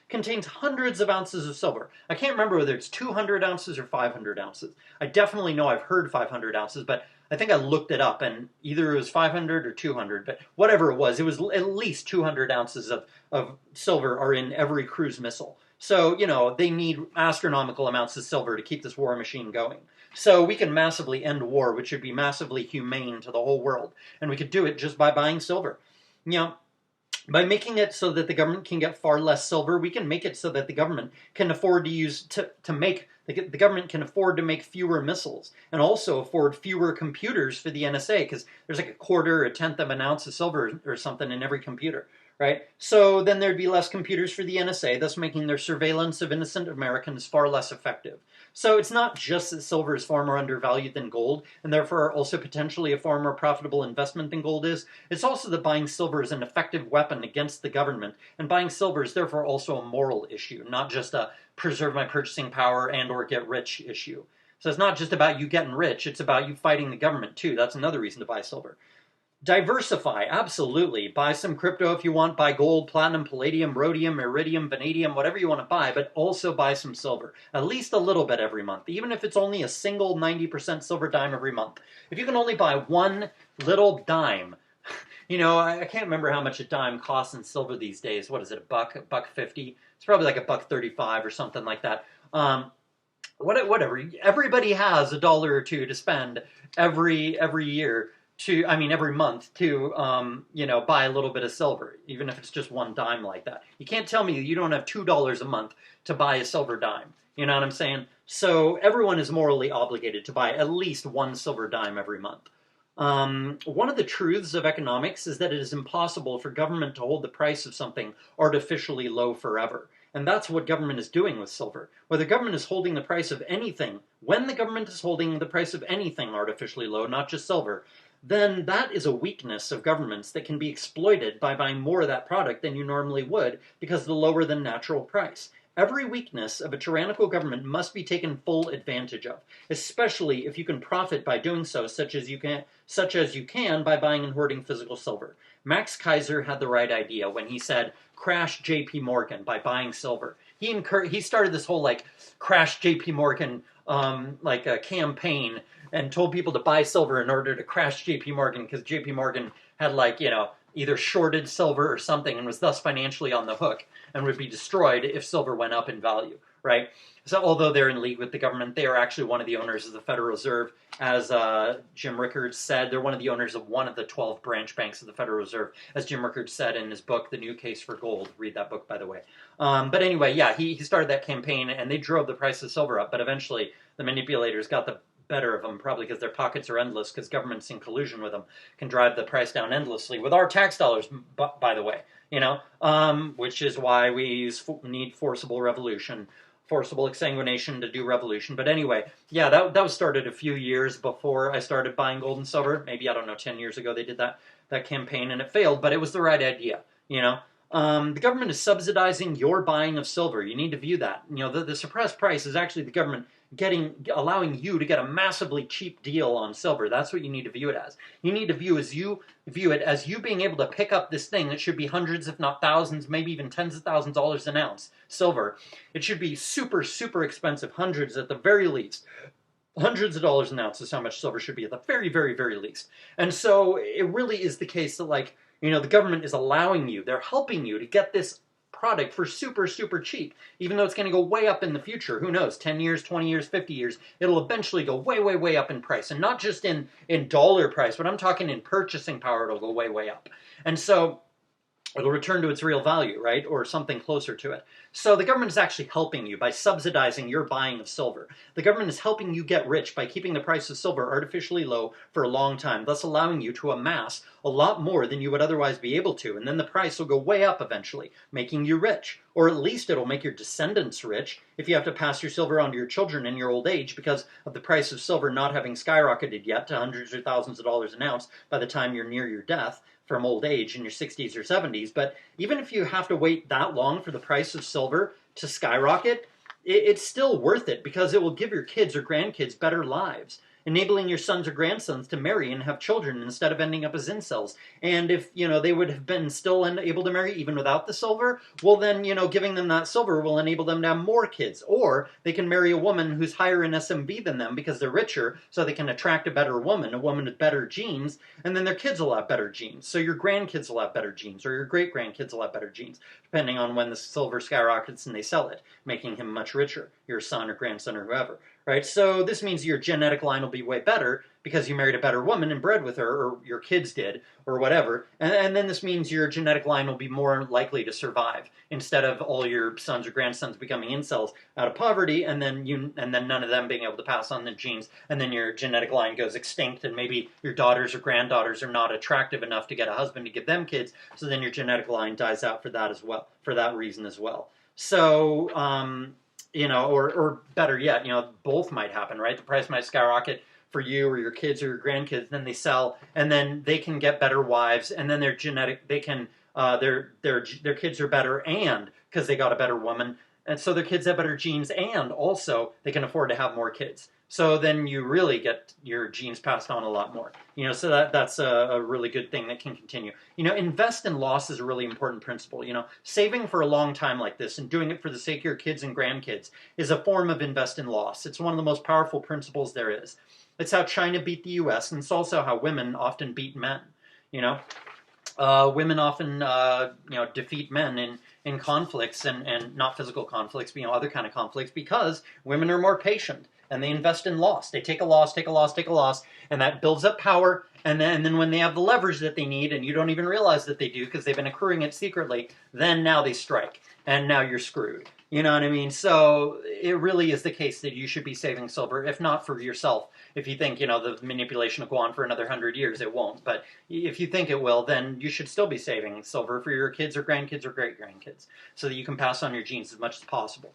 contains hundreds of ounces of silver. I can't remember whether it's 200 ounces or 500 ounces. I definitely know I've heard 500 ounces, but I think I looked it up, and either it was 500 or 200, but whatever it was at least 200 ounces of silver are in every cruise missile. So, they need astronomical amounts of silver to keep this war machine going. So we can massively end war, which would be massively humane to the whole world. And we could do it just by buying silver. By making it so that the government can get far less silver, we can make it so that the government can afford the government can afford to make fewer missiles and also afford fewer computers for the NSA, because there's like a tenth of an ounce of silver or something in every computer. Right? So then there'd be less computers for the NSA, thus making their surveillance of innocent Americans far less effective. So it's not just that silver is far more undervalued than gold, and therefore also potentially a far more profitable investment than gold is. It's also that buying silver is an effective weapon against the government, and buying silver is therefore also a moral issue, not just a preserve my purchasing power and or get rich issue. So it's not just about you getting rich, it's about you fighting the government too. That's another reason to buy silver. Diversify, absolutely. Buy some crypto if you want. Buy gold, platinum, palladium, rhodium, iridium, vanadium, whatever you want to buy, but also buy some silver. At least a little bit every month, even if it's only a single 90% silver dime every month. If you can only buy one little dime, I can't remember how much a dime costs in silver these days. What is it, $1.50? It's probably like $1.35 or something like that. Whatever. Everybody has $1 or $2 to spend every year. Every month to, buy a little bit of silver, even if it's just one dime like that. You can't tell me you don't have $2 a month to buy a silver dime. You know what I'm saying? So everyone is morally obligated to buy at least one silver dime every month. One of the truths of economics is that it is impossible for government to hold the price of something artificially low forever. And that's what government is doing with silver. Whether government is holding the price of anything, when the government is holding the price of anything artificially low, not just silver, then that is a weakness of governments that can be exploited by buying more of that product than you normally would because of the lower than natural price. Every weakness of a tyrannical government must be taken full advantage of, especially if you can profit by doing so, such as you can by buying and hoarding physical silver. Max Kaiser had the right idea when he said, crash JP Morgan by buying silver. He started this whole crash JP Morgan a campaign and told people to buy silver in order to crash JP Morgan because JP Morgan had either shorted silver or something and was thus financially on the hook and would be destroyed if silver went up in value, right? So although they're in league with the government, they are actually one of the owners of the Federal Reserve. As Jim Rickards said, they're one of the owners of one of the 12 branch banks of the Federal Reserve, as Jim Rickards said in his book, The New Case for Gold. Read that book, by the way. But anyway, yeah, he started that campaign, and they drove the price of silver up. But eventually, the manipulators got the better of them, probably because their pockets are endless, because governments in collusion with them can drive the price down endlessly with our tax dollars, by the way, which is why we need forcible revolution, forcible exsanguination to do revolution. But anyway, yeah, that was started a few years before I started buying gold and silver. Maybe, I don't know, 10 years ago they did that campaign, and it failed, but it was the right idea, The government is subsidizing your buying of silver. You need to view that. The suppressed price is actually the government allowing you to get a massively cheap deal on silver. That's what you need to view it as. You need to view it as you being able to pick up this thing that should be hundreds, if not thousands, maybe even tens of thousands of dollars an ounce, silver. It should be super, super expensive, hundreds at the very least. Hundreds of dollars an ounce is how much silver should be at the very, very, very least. And so it really is the case that, the government is allowing you, they're helping you to get this product for super, super cheap, even though it's going to go way up in the future. Who knows, 10 years, 20 years, 50 years, it'll eventually go way, way, way up in price. And not just in dollar price, but I'm talking in purchasing power, it'll go way, way up. And so it'll return to its real value, right? Or something closer to it. So the government is actually helping you by subsidizing your buying of silver. The government is helping you get rich by keeping the price of silver artificially low for a long time, thus allowing you to amass a lot more than you would otherwise be able to. And then the price will go way up eventually, making you rich. Or at least it'll make your descendants rich if you have to pass your silver on to your children in your old age because of the price of silver not having skyrocketed yet to hundreds or thousands of dollars an ounce by the time you're near your death from old age in your 60s or 70s. But even if you have to wait that long for the price of silver to skyrocket, it's still worth it because it will give your kids or grandkids better lives, enabling your sons or grandsons to marry and have children instead of ending up as incels. And if, they would have been still able to marry even without the silver, well then, giving them that silver will enable them to have more kids. Or they can marry a woman who's higher in SMV than them because they're richer, so they can attract a better woman, a woman with better genes, and then their kids will have better genes. So your grandkids will have better genes, or your great-grandkids will have better genes, depending on when the silver skyrockets and they sell it, making him much richer, your son or grandson or whoever. Right? So this means your genetic line will be way better because you married a better woman and bred with her, or your kids did, or whatever. And then this means your genetic line will be more likely to survive instead of all your sons or grandsons becoming incels out of poverty, and then none of them being able to pass on the genes, and then your genetic line goes extinct, and maybe your daughters or granddaughters are not attractive enough to get a husband to give them kids, so then your genetic line dies out for that as well, for that reason as well. So, or better yet, both might happen, right? The price might skyrocket for you or your kids or your grandkids, then they sell, and then they can get better wives, and then their kids are better, and because they got a better woman, and so their kids have better genes, and also they can afford to have more kids. So then you really get your genes passed on a lot more. So that's a really good thing that can continue. Invest in loss is a really important principle. Saving for a long time like this and doing it for the sake of your kids and grandkids is a form of invest in loss. It's one of the most powerful principles there is. It's how China beat the U.S., and it's also how women often beat men. Women often, defeat men in conflicts and not physical conflicts, but other kind of conflicts, because women are more patient and they invest in loss. They take a loss, take a loss, take a loss, and that builds up power. And then when they have the leverage that they need, and you don't even realize that they do because they've been accruing it secretly, then now they strike, and now you're screwed. You know what I mean? So it really is the case that you should be saving silver, if not for yourself. If you think, the manipulation will go on for another 100 years, it won't. But if you think it will, then you should still be saving silver for your kids or grandkids or great-grandkids so that you can pass on your genes as much as possible,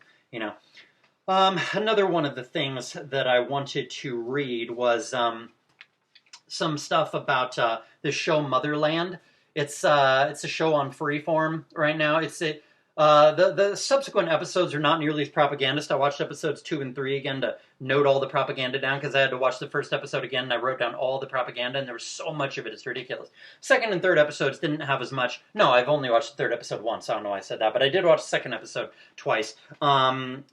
Another one of the things that I wanted to read was some stuff about the show Motherland. It's a show on Freeform right now. The subsequent episodes are not nearly as propagandist. I watched episodes 2 and 3 again to note all the propaganda down because I had to watch the first episode again and I wrote down all the propaganda and there was so much of it, it's ridiculous. Second and third episodes didn't have as much. No, I've only watched the third episode once. I don't know why I said that, but I did watch the second episode twice. But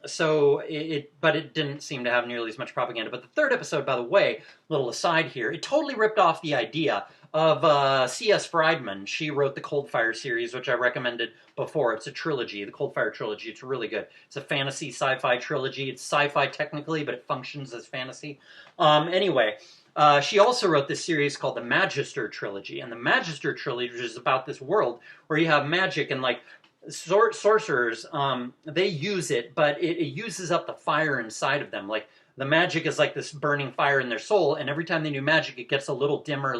it didn't seem to have nearly as much propaganda. But the third episode, by the way, little aside here, it totally ripped off the idea of C.S. Friedman. She wrote the Coldfire series, which I recommended before. It's a trilogy, the Coldfire trilogy. It's really good. It's a fantasy sci-fi trilogy. It's sci-fi technically, but it functions as fantasy. Anyway, she also wrote this series called the Magister trilogy, and the Magister trilogy is about this world where you have magic and like sorcerers. They use it, but it uses up the fire inside of them. Like the magic is like this burning fire in their soul, and every time they do magic, it gets a little dimmer,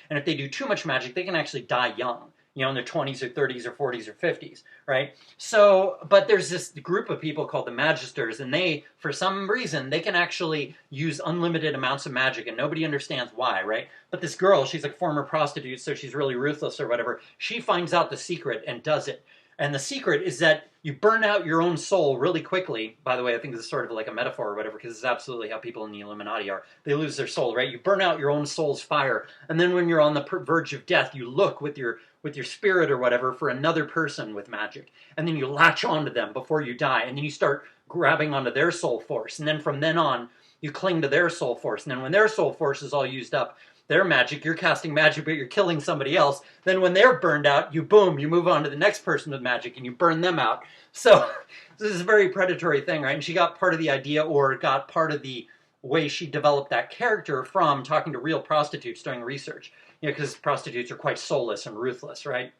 and if they do too much magic, they can actually die young, in their 20s or 30s or 40s or 50s, right? So, but there's this group of people called the Magisters, and they, for some reason, they can actually use unlimited amounts of magic, and nobody understands why, right? But this girl, she's like a former prostitute, so she's really ruthless or whatever. She finds out the secret and does it. And the secret is that you burn out your own soul really quickly. By the way, I think this is sort of like a metaphor or whatever, because it's absolutely how people in the Illuminati are. They lose their soul, right? You burn out your own soul's fire, and then when you're on the verge of death, you look with your spirit or whatever for another person with magic, and then you latch onto them before you die, and then you start grabbing onto their soul force, and then from then on, you cling to their soul force, and then when their soul force is all used up, their magic, you're casting magic, but you're killing somebody else. Then when they're burned out, you move on to the next person with magic, and you burn them out. So this is a very predatory thing, right? And she got part of the idea, or got part of the way she developed that character from talking to real prostitutes doing research. Because prostitutes are quite soulless and ruthless, right?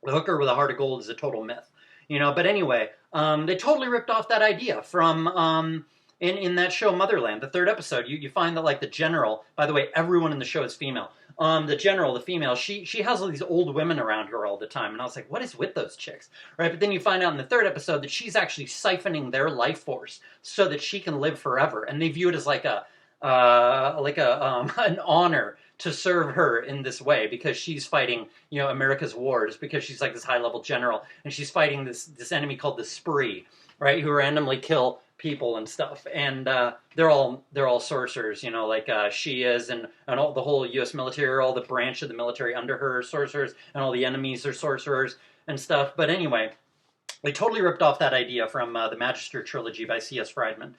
The hooker with a heart of gold is a total myth. But anyway, they totally ripped off that idea from... In that show, Motherland, the third episode, you find that, like, the general, by the way, everyone in the show is female. The general, the female, she has all these old women around her all the time. And I was like, what is with those chicks? Right? But then you find out in the third episode that she's actually siphoning their life force so that she can live forever. And they view it as like an honor to serve her in this way, because she's fighting, America's wars, because she's like this high-level general, and she's fighting this enemy called the Spree, right, who randomly kill people and stuff, and they're all sorcerers, like she is, and all the whole U.S. military, or all the branch of the military under her are sorcerers, and all the enemies are sorcerers and stuff. But anyway, they totally ripped off that idea from the Magister trilogy by C.S. Friedman,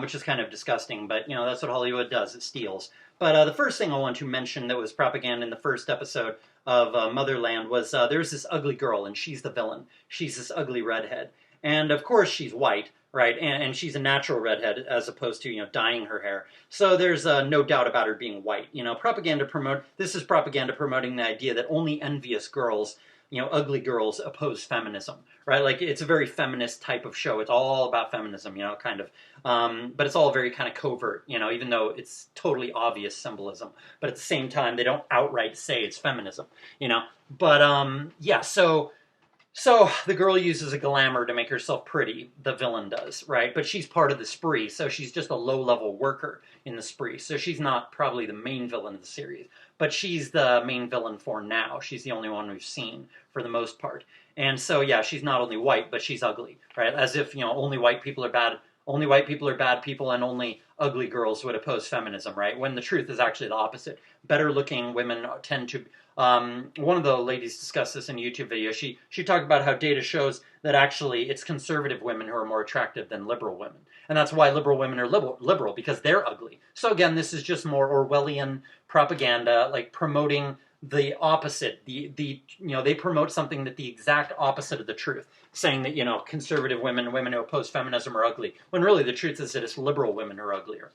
which is kind of disgusting, but that's what Hollywood does, it steals. But the first thing I want to mention that was propaganda in the first episode of Motherland was there's this ugly girl, and she's the villain. She's this ugly redhead, and of course she's white. Right, and she's a natural redhead as opposed to, dyeing her hair. So there's no doubt about her being white. This is propaganda promoting the idea that only envious girls, ugly girls oppose feminism, right? Like, it's a very feminist type of show. It's all about feminism, kind of. But it's all very kind of covert, even though it's totally obvious symbolism. But at the same time, they don't outright say it's feminism, But, yeah, So the girl uses a glamour to make herself pretty, the villain does, right? But she's part of the Spree, so she's just a low-level worker in the Spree. So she's not probably the main villain of the series, but she's the main villain for now. She's the only one we've seen for the most part. And so, yeah, she's not only white, but she's ugly, right? As if, only white people are bad people, and only ugly girls would oppose feminism, right? When the truth is actually the opposite. Better-looking women tend to... one of the ladies discussed this in a YouTube video. She talked about how data shows that actually it's conservative women who are more attractive than liberal women. And that's why liberal women are liberal, because they're ugly. So again, this is just more Orwellian propaganda, like promoting the opposite. They promote something that the exact opposite of the truth, saying that, conservative women who oppose feminism are ugly, when really the truth is that it's liberal women who are uglier.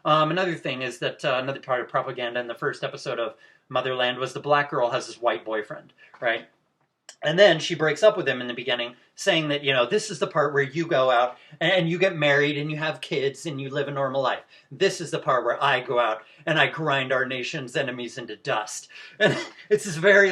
Another thing is that another part of propaganda in the first episode of Motherland was the black girl has this white boyfriend, right? And then she breaks up with him in the beginning, saying that, this is the part where you go out and you get married and you have kids and you live a normal life. This is the part where I go out and I grind our nation's enemies into dust. And it's this very,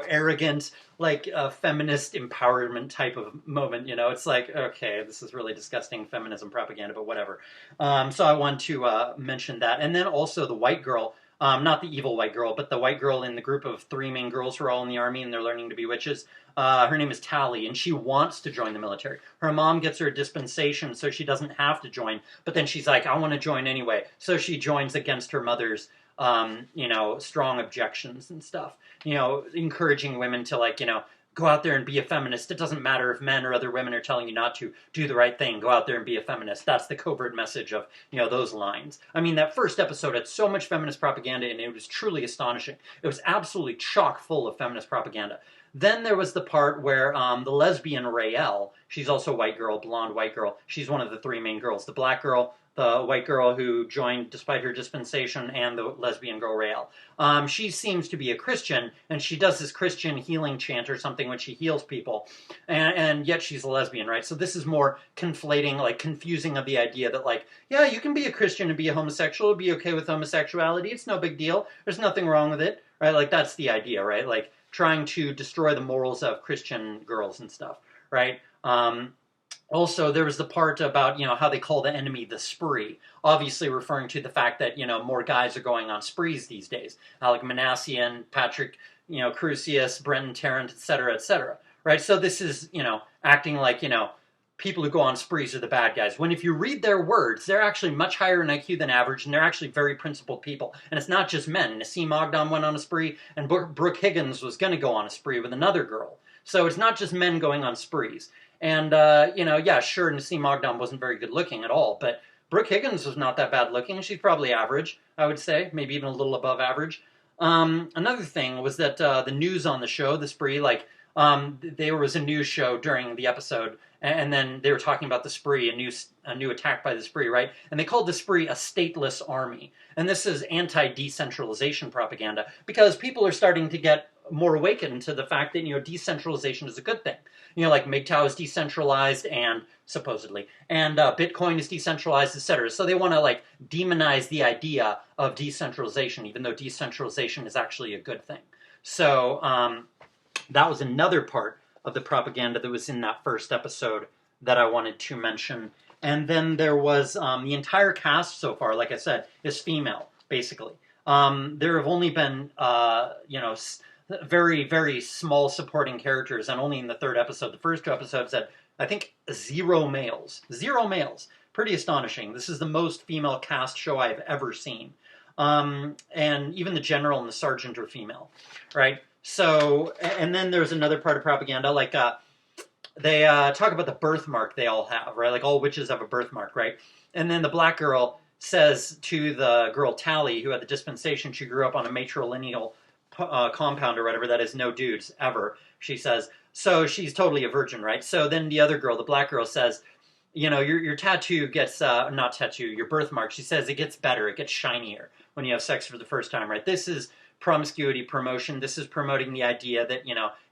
arrogant, feminist empowerment type of moment, It's like, okay, this is really disgusting feminism propaganda, but whatever. So I want to mention that. And then also the white girl, not the evil white girl, but the white girl in the group of three main girls who are all in the army and they're learning to be witches. Her name is Tally, and she wants to join the military. Her mom gets her a dispensation so she doesn't have to join, but then she's like, I want to join anyway. So she joins against her mother's, strong objections and stuff. Encouraging women to, go out there and be a feminist. It doesn't matter if men or other women are telling you not to. Do the right thing. Go out there and be a feminist. That's the covert message of, those lines. I mean, that first episode had so much feminist propaganda, and it was truly astonishing. It was absolutely chock full of feminist propaganda. Then there was the part where the lesbian Raelle, she's also a white girl, blonde white girl. She's one of the three main girls. The black girl, the white girl who joined despite her dispensation, and the lesbian girl Raelle. She seems to be a Christian, and she does this Christian healing chant or something when she heals people, and yet she's a lesbian, right? So this is more conflating, like confusing of the idea that, like, yeah, you can be a Christian and be a homosexual, be okay with homosexuality, it's no big deal, there's nothing wrong with it, right? Like, that's the idea, right? Like, trying to destroy the morals of Christian girls and stuff, right? Also, there was the part about, how they call the enemy the spree, obviously referring to the fact that, more guys are going on sprees these days. Alec Manassian, Patrick, Crusius, Brenton Tarrant, etc., right? So this is, acting like, people who go on sprees are the bad guys. When if you read their words, they're actually much higher in IQ than average, and they're actually very principled people. And it's not just men. Nassim Ogdam went on a spree, and Brooke Higgins was going to go on a spree with another girl. So it's not just men going on sprees. And, yeah, sure, Nassim Ogdam wasn't very good looking at all, but Brooke Higgins was not that bad looking. She's probably average, I would say, maybe even a little above average. Another thing was that the news on the show, the spree, like, there was a news show during the episode, and then they were talking about the spree, a new attack by the spree, right? And they called the spree a stateless army. And this is anti-decentralization propaganda, because people are starting to get more awakened to the fact that, decentralization is a good thing. Like MGTOW is decentralized, and supposedly, and Bitcoin is decentralized, etc. So they want to, like, demonize the idea of decentralization, even though decentralization is actually a good thing. So that was another part of the propaganda that was in that first episode that I wanted to mention. And then there was the entire cast so far, like I said, is female, basically. There have only been, very, very small supporting characters, and only in the third episode. The first two episodes had, I think, 0 males. 0 males. Pretty astonishing. This is the most female cast show I've ever seen. And even the general and the sergeant are female, right? So, and then there's another part of propaganda, like, they talk about the birthmark they all have, right? Like, all witches have a birthmark, right? And then the black girl says to the girl Tally, who had the dispensation, she grew up on a matrilineal compound or whatever, that is no dudes ever, she says. So she's totally a virgin, right? So then the other girl, the black girl, says, your tattoo gets, not tattoo, your birthmark, she says, it gets better, it gets shinier when you have sex for the first time, right? This is promiscuity promotion. This is promoting the idea that,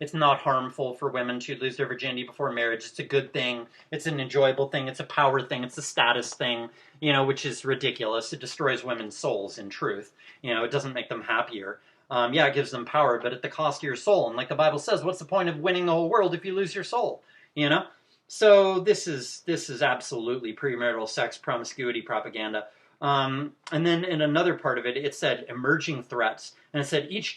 it's not harmful for women to lose their virginity before marriage. It's a good thing. It's an enjoyable thing. It's a power thing. It's a status thing, which is ridiculous. It destroys women's souls, in truth. It doesn't make them happier. Yeah, it gives them power, but at the cost of your soul. And like the Bible says, what's the point of winning the whole world if you lose your soul? So this is absolutely premarital sex promiscuity propaganda. And then in another part of it, it said emerging threats. And it said each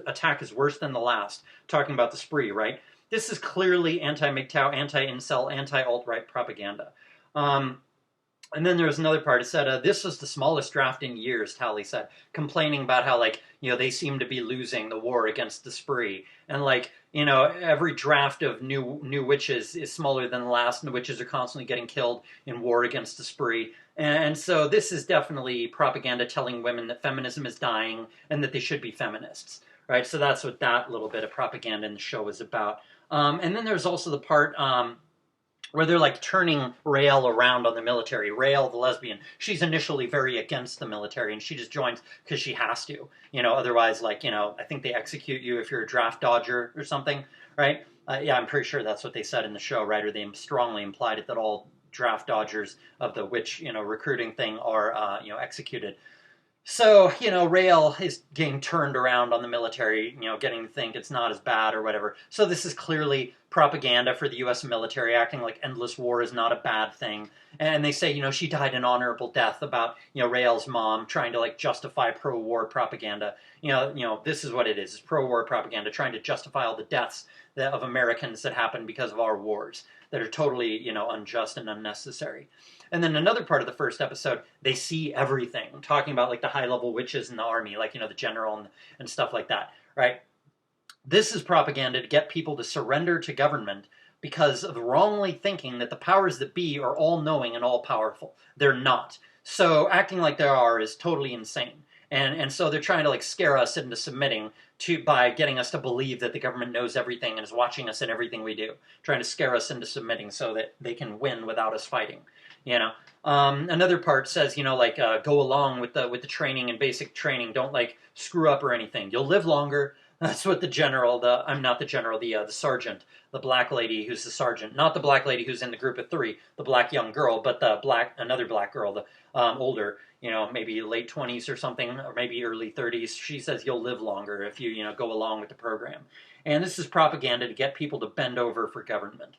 attack is worse than the last, talking about the spree, right? This is clearly anti-MGTOW, anti-incel, anti-alt-right propaganda. And then there was another part. It said, this was the smallest draft in years, Tally said, complaining about how, like, they seem to be losing the war against the spree. And, like, every draft of new witches is smaller than the last, and the witches are constantly getting killed in war against the spree. And so this is definitely propaganda telling women that feminism is dying and that they should be feminists, right? So that's what that little bit of propaganda in the show is about. And then there's also the part where they're, like, turning Raelle around on the military. Raelle, the lesbian, she's initially very against the military, and she just joins because she has to. Otherwise, like, I think they execute you if you're a draft dodger or something, right? Yeah, I'm pretty sure that's what they said in the show, right? Or they strongly implied it, that all draft dodgers of the witch, recruiting thing are, executed. So, Raelle is getting turned around on the military, getting to think it's not as bad or whatever. So this is clearly propaganda for the U.S. military, acting like endless war is not a bad thing. And they say, she died an honorable death, about, Raelle's mom, trying to, like, justify pro-war propaganda. This is what it is. It's pro-war propaganda, trying to justify all the deaths of Americans that happened because of our wars, that are totally, unjust and unnecessary. And then another part of the first episode, they see everything, talking about, like, the high-level witches in the army, like, the general and stuff like that, right? This is propaganda to get people to surrender to government because of wrongly thinking that the powers that be are all-knowing and all-powerful. They're not. So acting like they are is totally insane. And so they're trying to like scare us into submitting to by getting us to believe that the government knows everything and is watching us in everything we do, trying to scare us into submitting so that they can win without us fighting. You know, another part says, like go along with the training and basic training. Don't like screw up or anything. You'll live longer. That's what the general, I'm not the general, the sergeant, the black lady who's the sergeant, not the black lady who's in the group of three, the black young girl, but another black girl, the older, maybe late 20s or something, or maybe early 30s. She says you'll live longer if you, go along with the program. And this is propaganda to get people to bend over for government,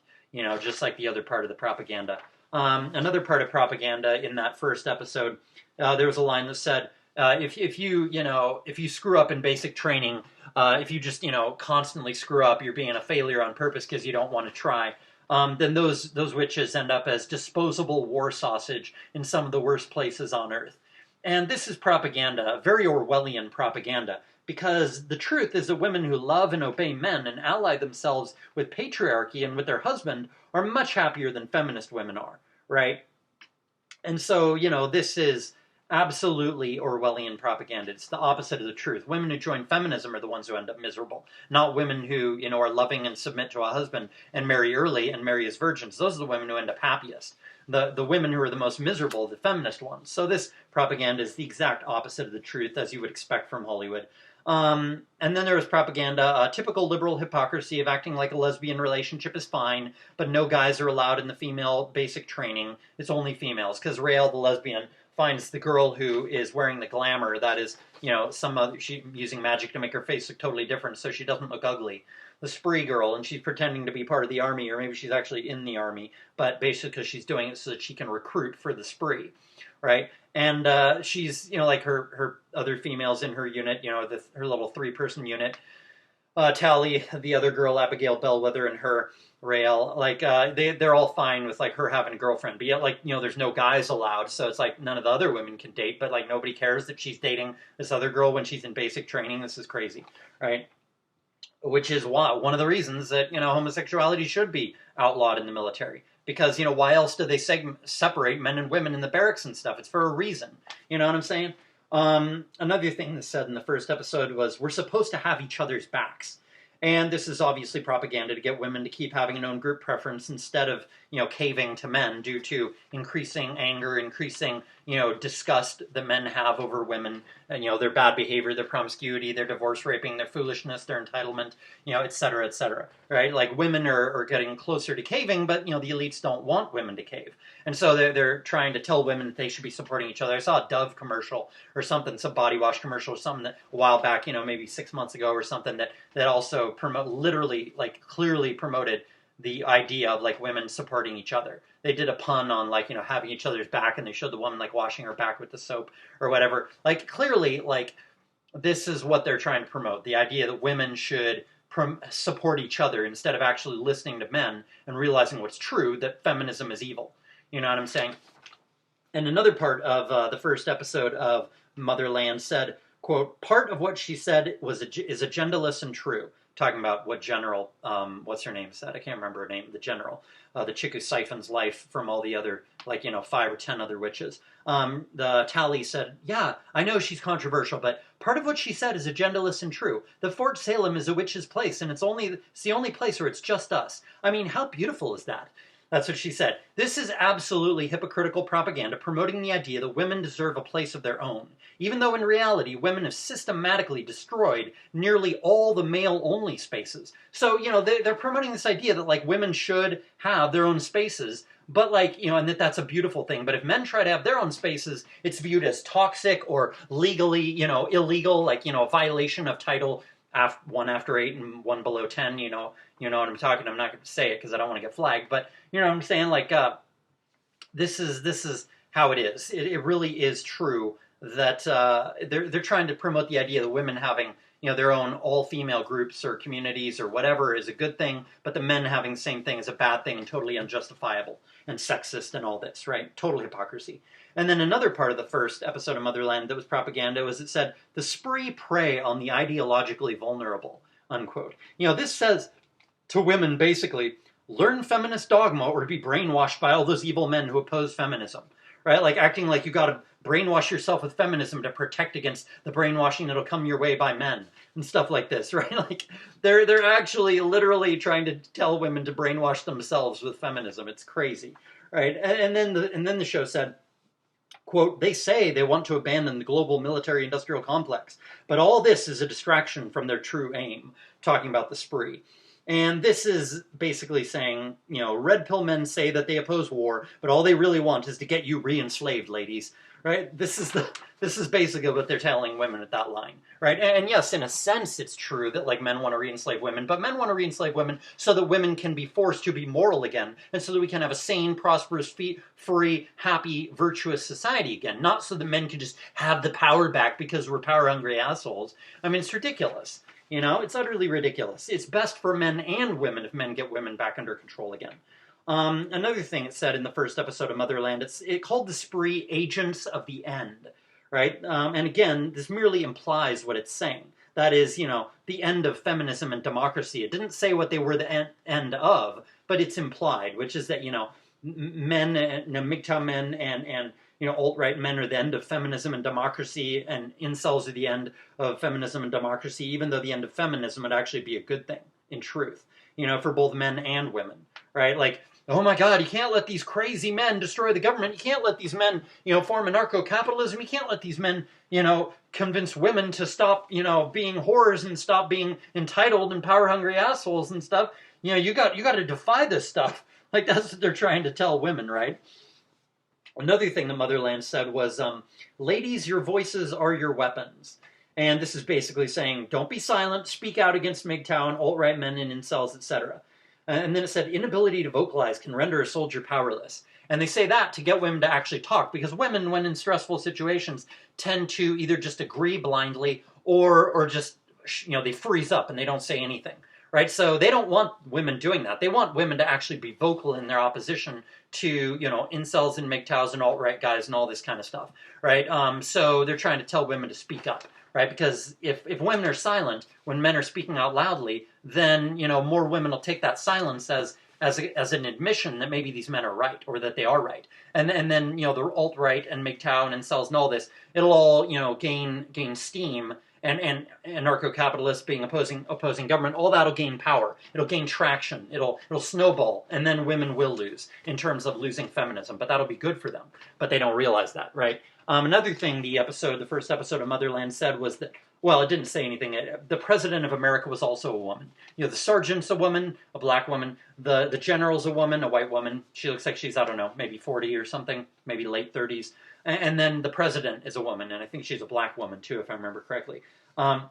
just like the other part of the propaganda. Another part of propaganda in that first episode, there was a line that said, if you screw up in basic training, if you just constantly screw up, you're being a failure on purpose because you don't want to try. Then those witches end up as disposable war sausage in some of the worst places on earth. And this is propaganda, very Orwellian propaganda, because the truth is that women who love and obey men and ally themselves with patriarchy and with their husband are much happier than feminist women are, right? And so, this is absolutely Orwellian propaganda. It's the opposite of the truth. Women who join feminism are the ones who end up miserable, not women who, are loving and submit to a husband and marry early and marry as virgins. Those are the women who end up happiest. The women who are the most miserable, the feminist ones. So this propaganda is the exact opposite of the truth, as you would expect from Hollywood. And then there was propaganda, typical liberal hypocrisy of acting like a lesbian relationship is fine, but no guys are allowed in the female basic training. It's only females, because Rael, the lesbian, finds the girl who is wearing the glamour, that is, she using magic to make her face look totally different so she doesn't look ugly. The spree girl, and she's pretending to be part of the army, or maybe she's actually in the army, but basically because she's doing it so that she can recruit for the spree, right? And she's, like her other females in her unit, her little 3-person unit, Tally, the other girl, Abigail Bellwether, and her, Rael, like, they're all fine with, like, her having a girlfriend, but yet, like, there's no guys allowed, so it's like none of the other women can date, but, like, nobody cares that she's dating this other girl when she's in basic training. This is crazy, right? Which is one of the reasons that, homosexuality should be outlawed in the military. Because, why else do they separate men and women in the barracks and stuff? It's for a reason. You know what I'm saying? Another thing that's said in the first episode was, we're supposed to have each other's backs. And this is obviously propaganda to get women to keep having an own group preference instead of, caving to men due to increasing anger, increasing, disgust that men have over women and, their bad behavior, their promiscuity, their divorce raping, their foolishness, their entitlement, et cetera, right? Like women are getting closer to caving, but, the elites don't want women to cave. And so they're trying to tell women that they should be supporting each other. I saw a Dove commercial or something, some body wash commercial or something that a while back, maybe 6 months ago or something that also clearly promoted the idea of like women supporting each other. They did a pun on like, having each other's back, and they showed the woman like washing her back with the soap or whatever. Like clearly, like this is what they're trying to promote. The idea that women should support each other instead of actually listening to men and realizing what's true, that feminism is evil. You know what I'm saying? And another part of the first episode of Motherland said, quote, part of what she said is agendaless and true. Talking about what General, what's her name said? I can't remember her name. The General, the chick who siphons life from all the other, 5 or 10 other witches. The Tally said, yeah, I know she's controversial, but part of what she said is agendaless and true. The Fort Salem is a witch's place, and it's the only place where it's just us. I mean, how beautiful is that? That's what she said. This is absolutely hypocritical propaganda promoting the idea that women deserve a place of their own, even though in reality women have systematically destroyed nearly all the male-only spaces. So, they're promoting this idea that, like, women should have their own spaces, but, like, and that's a beautiful thing. But if men try to have their own spaces, it's viewed as toxic or legally, illegal, like, a violation of Title 1 after 8 and 1 below 10, you know what I'm talking. I'm not going to say it because I don't want to get flagged, but you know what I'm saying? Like, this is how it is. It really is true that they're trying to promote the idea that women having their own all-female groups or communities or whatever is a good thing, but the men having the same thing is a bad thing and totally unjustifiable and sexist and all this, right? Total hypocrisy. And then another part of the first episode of Motherland that was propaganda was it said, the spree prey on the ideologically vulnerable. unquote. This says to women basically, learn feminist dogma or be brainwashed by all those evil men who oppose feminism, right? Like acting like you got to brainwash yourself with feminism to protect against the brainwashing that'll come your way by men and stuff like this, right? Like they're actually literally trying to tell women to brainwash themselves with feminism. It's crazy, right? And then the show said, quote, they say they want to abandon the global military-industrial complex, but all this is a distraction from their true aim, talking about the spree. And this is basically saying, red pill men say that they oppose war, but all they really want is to get you re-enslaved, ladies. Right? This is basically what they're telling women at that line. Right? And yes, in a sense, it's true that like men want to re-enslave women, but men want to re-enslave women so that women can be forced to be moral again, and so that we can have a sane, prosperous, free, happy, virtuous society again. Not so that men can just have the power back because we're power-hungry assholes. I mean, it's ridiculous. It's utterly ridiculous. It's best for men and women if men get women back under control again. Another thing it said in the first episode of Motherland, it called the spree agents of the end, right? And again, this merely implies what it's saying. That is, the end of feminism and democracy. It didn't say what they were the end of, but it's implied, which is that, men, MGTOW men and alt-right men are the end of feminism and democracy, and incels are the end of feminism and democracy, even though the end of feminism would actually be a good thing, in truth, for both men and women, right? Like, oh my God, you can't let these crazy men destroy the government. You can't let these men, form anarcho-capitalism. You can't let these men, convince women to stop, being whores and stop being entitled and power-hungry assholes and stuff. You got to defy this stuff. Like, that's what they're trying to tell women, right? Another thing the Motherland said was, ladies, your voices are your weapons. And this is basically saying, don't be silent, speak out against MGTOW and alt-right men and incels, etc. And then it said, inability to vocalize can render a soldier powerless. And they say that to get women to actually talk, because women, when in stressful situations, tend to either just agree blindly or just, they freeze up and they don't say anything. Right? So they don't want women doing that. They want women to actually be vocal in their opposition to, incels and MGTOWs and alt-right guys and all this kind of stuff. Right? So they're trying to tell women to speak up. Right? Because if women are silent when men are speaking out loudly, then, more women will take that silence as an admission that maybe these men are right, or that they are right. And then, the alt-right and MGTOW and incels and all this, it'll all, gain steam. And anarcho-capitalists being opposing government, all that'll gain power. It'll gain traction. It'll snowball, and then women will lose in terms of losing feminism. But that'll be good for them. But they don't realize that, right? Another thing the first episode of Motherland said was that, well, it didn't say anything. The president of America was also a woman. The sergeant's a woman, a black woman. The general's a woman, a white woman. She looks like she's, I don't know, maybe 40 or something, maybe late 30s. And then the president is a woman, and I think she's a black woman too, if I remember correctly. And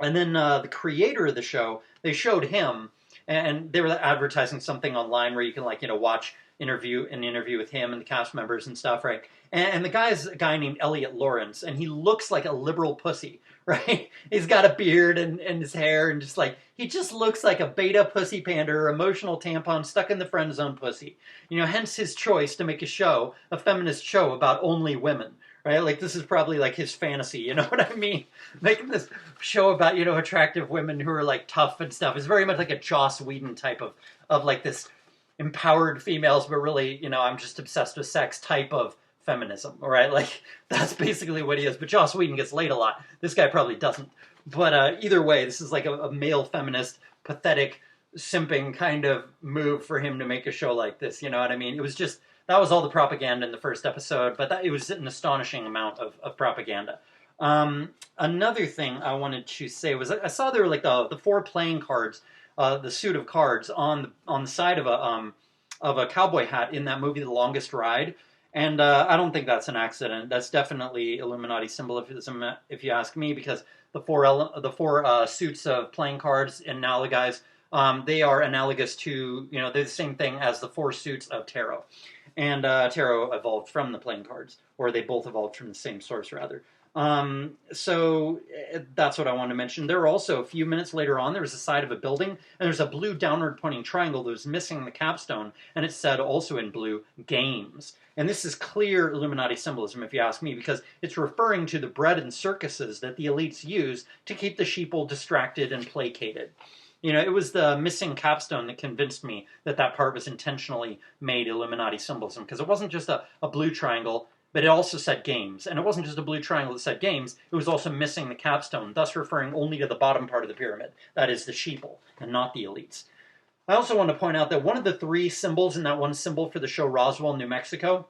then the creator of the show, they showed him, and they were advertising something online where you can watch an interview with him and the cast members and stuff, right? And the guy's a guy named Elliot Lawrence, and he looks like a liberal pussy, right? He's got a beard and his hair, and he just looks like a beta pussy pander, emotional tampon stuck in the friend zone pussy. Hence his choice to make a feminist show about only women, right? Like, this is probably like his fantasy, you know what I mean? Making this show about, attractive women who are tough and stuff is very much like a Joss Whedon type of like this empowered females, but really, I'm just obsessed with sex type of feminism, all right? Like, that's basically what he is. But Joss Whedon gets laid a lot. This guy probably doesn't. But either way, this is like a male feminist, pathetic, simping kind of move for him to make a show like this, you know what I mean? It was just, that was all the propaganda in the first episode, but it was an astonishing amount of propaganda. Another thing I wanted to say was I saw there were the 4 playing cards, the suit of cards on the side of a cowboy hat in that movie, The Longest Ride. And I don't think that's an accident. That's definitely Illuminati symbolism, if you ask me, because the four suits of playing cards and now the guys, they are analogous to, they're the same thing as the 4 suits of tarot. And tarot evolved from the playing cards, or they both evolved from the same source, rather. That's what I wanted to mention. There were also, a few minutes later on, there was a side of a building, and there's a blue downward pointing triangle that was missing the capstone, and it said also in blue, Games. And this is clear Illuminati symbolism, if you ask me, because it's referring to the bread and circuses that the elites use to keep the sheeple distracted and placated. You know, it was the missing capstone that convinced me that that part was intentionally made Illuminati symbolism, because it wasn't just a blue triangle, but it also said Games. And it wasn't just a blue triangle that said Games, it was also missing the capstone, thus referring only to the bottom part of the pyramid. That is the sheeple, and not the elites. I also want to point out that one of the three symbols in that one symbol for the show Roswell, New Mexico,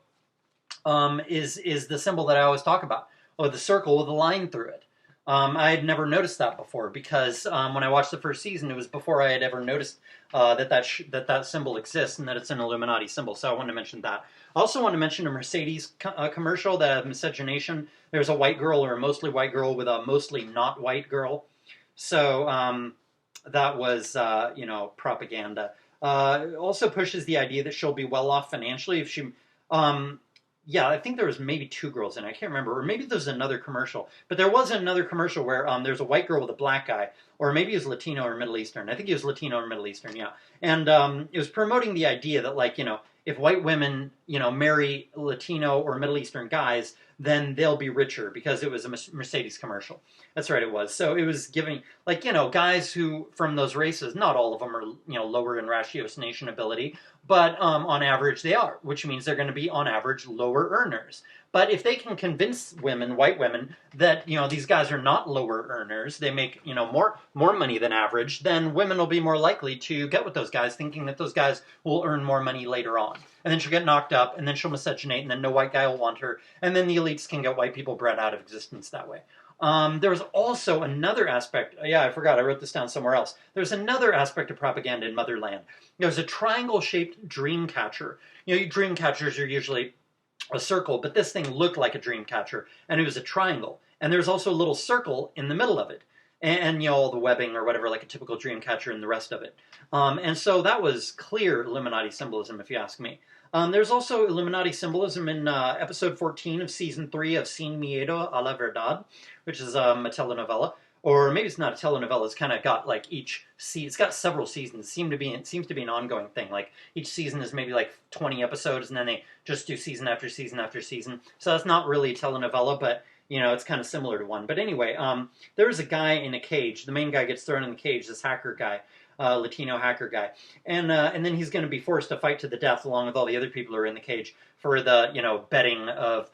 is the symbol that I always talk about, or the circle with a line through it. I had never noticed that before, because when I watched the first season, it was before I had ever noticed that symbol exists and that it's an Illuminati symbol. So I wanted to mention that. I also want to mention a Mercedes commercial that had miscegenation. There's a white girl, or a mostly white girl, with a mostly not white girl. So that was, propaganda. Also pushes the idea that she'll be well off financially if she... yeah, I think there was maybe two girls in it. I can't remember. Or maybe there's another commercial. But there was another commercial where there's a white girl with a black guy. Or maybe he was Latino or Middle Eastern. I think he was Latino or Middle Eastern, yeah. And it was promoting the idea that, like, if white women, marry Latino or Middle Eastern guys, then they'll be richer, because it was a Mercedes commercial. That's right, it was. So it was giving, guys who, from those races, not all of them are, lower in ratiocination ability, but on average they are, which means they're going to be, on average, lower earners. But if they can convince women, white women, that, these guys are not lower earners, they make, more money than average, then women will be more likely to get with those guys, thinking that those guys will earn more money later on. And then she'll get knocked up, and then she'll miscegenate, and then no white guy will want her, and then the elites can get white people bred out of existence that way. There was also another aspect. Yeah, I forgot. I wrote this down somewhere else. There's another aspect of propaganda in Motherland. There's a triangle-shaped dream catcher. Dream catchers are usually a circle, but this thing looked like a dream catcher, and it was a triangle. And there's also a little circle in the middle of it. And all the webbing or whatever, like a typical dream catcher, and the rest of it. And so that was clear Illuminati symbolism, if you ask me. There's also Illuminati symbolism in episode 14 of season 3 of Sin Miedo a la Verdad, which is a telenovela. Or maybe it's not a telenovela. It's kind of got it's got several seasons. It seems to be an ongoing thing. Like each season is maybe 20 episodes, and then they just do season after season after season. So that's not really a telenovela, but it's kind of similar to one. But anyway, there's a guy in a cage. The main guy gets thrown in the cage. This hacker guy. Latino hacker guy, and then he's going to be forced to fight to the death along with all the other people who are in the cage for the betting of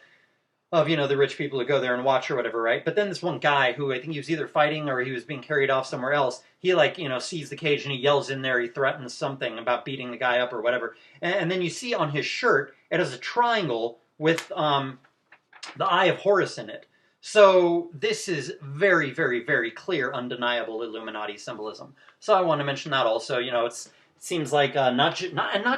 the rich people who go there and watch or whatever, right? But then this one guy who I think he was either fighting or he was being carried off somewhere else, he sees the cage and he yells in there, he threatens something about beating the guy up or whatever, and then you see on his shirt it has a triangle with the Eye of Horus in it. So this is very, very, very clear, undeniable Illuminati symbolism. So I want to mention that also. It seems like not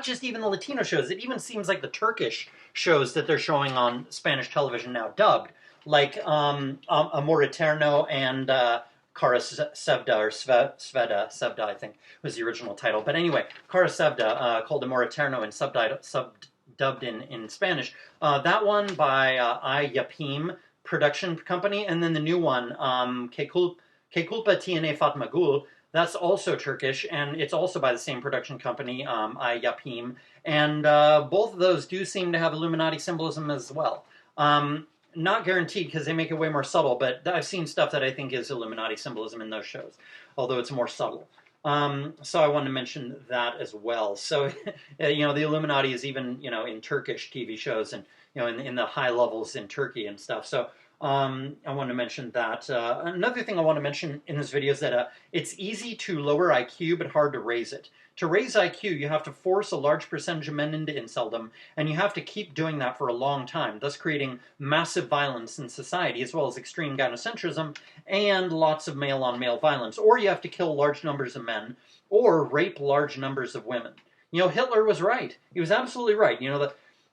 just even the Latino shows. It even seems like the Turkish shows that they're showing on Spanish television now, dubbed, like Amor Eterno and Kara Sevda, or Sveda Sevda, I think was the original title. But anyway, Kara Sevda, called Amor Eterno and subdubbed in Spanish. That one by Yapim production company, and then the new one, Que Culpa Tiene Fatma Gul, that's also Turkish, and it's also by the same production company, Yapim, and both of those do seem to have Illuminati symbolism as well. Not guaranteed, because they make it way more subtle, but I've seen stuff that I think is Illuminati symbolism in those shows, although it's more subtle. So I wanted to mention that as well. So, the Illuminati is even, in Turkish TV shows, and in the high levels in Turkey and stuff. So I want to mention that. Another thing I want to mention in this video is that it's easy to lower IQ, but hard to raise it. To raise IQ, you have to force a large percentage of men into inceldom, and you have to keep doing that for a long time, thus creating massive violence in society, as well as extreme gynocentrism and lots of male-on-male violence. Or you have to kill large numbers of men, or rape large numbers of women. Hitler was right. He was absolutely right.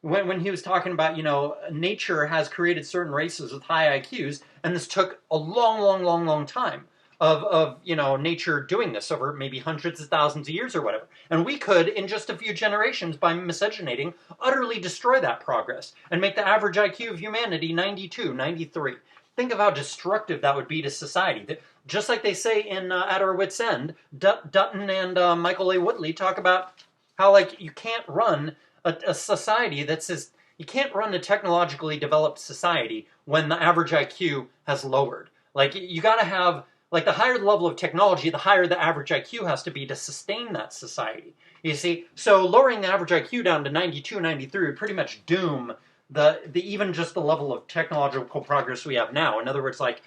When he was talking about, nature has created certain races with high IQs, and this took a long, long, long, long time of nature doing this over maybe hundreds of thousands of years or whatever. And we could, in just a few generations, by miscegenating, utterly destroy that progress and make the average IQ of humanity 92, 93. think of how destructive that would be to society. Just like they say in At Our Wits' End, Dutton and Michael A. Whitley talk about how, like, you can't run a society you can't run a technologically developed society when the average IQ has lowered. Like, you got to have, like, the higher the level of technology, the higher the average IQ has to be to sustain that society. You see? So lowering the average IQ down to 92, 93 would pretty much doom the even just the level of technological progress we have now. In other words, like,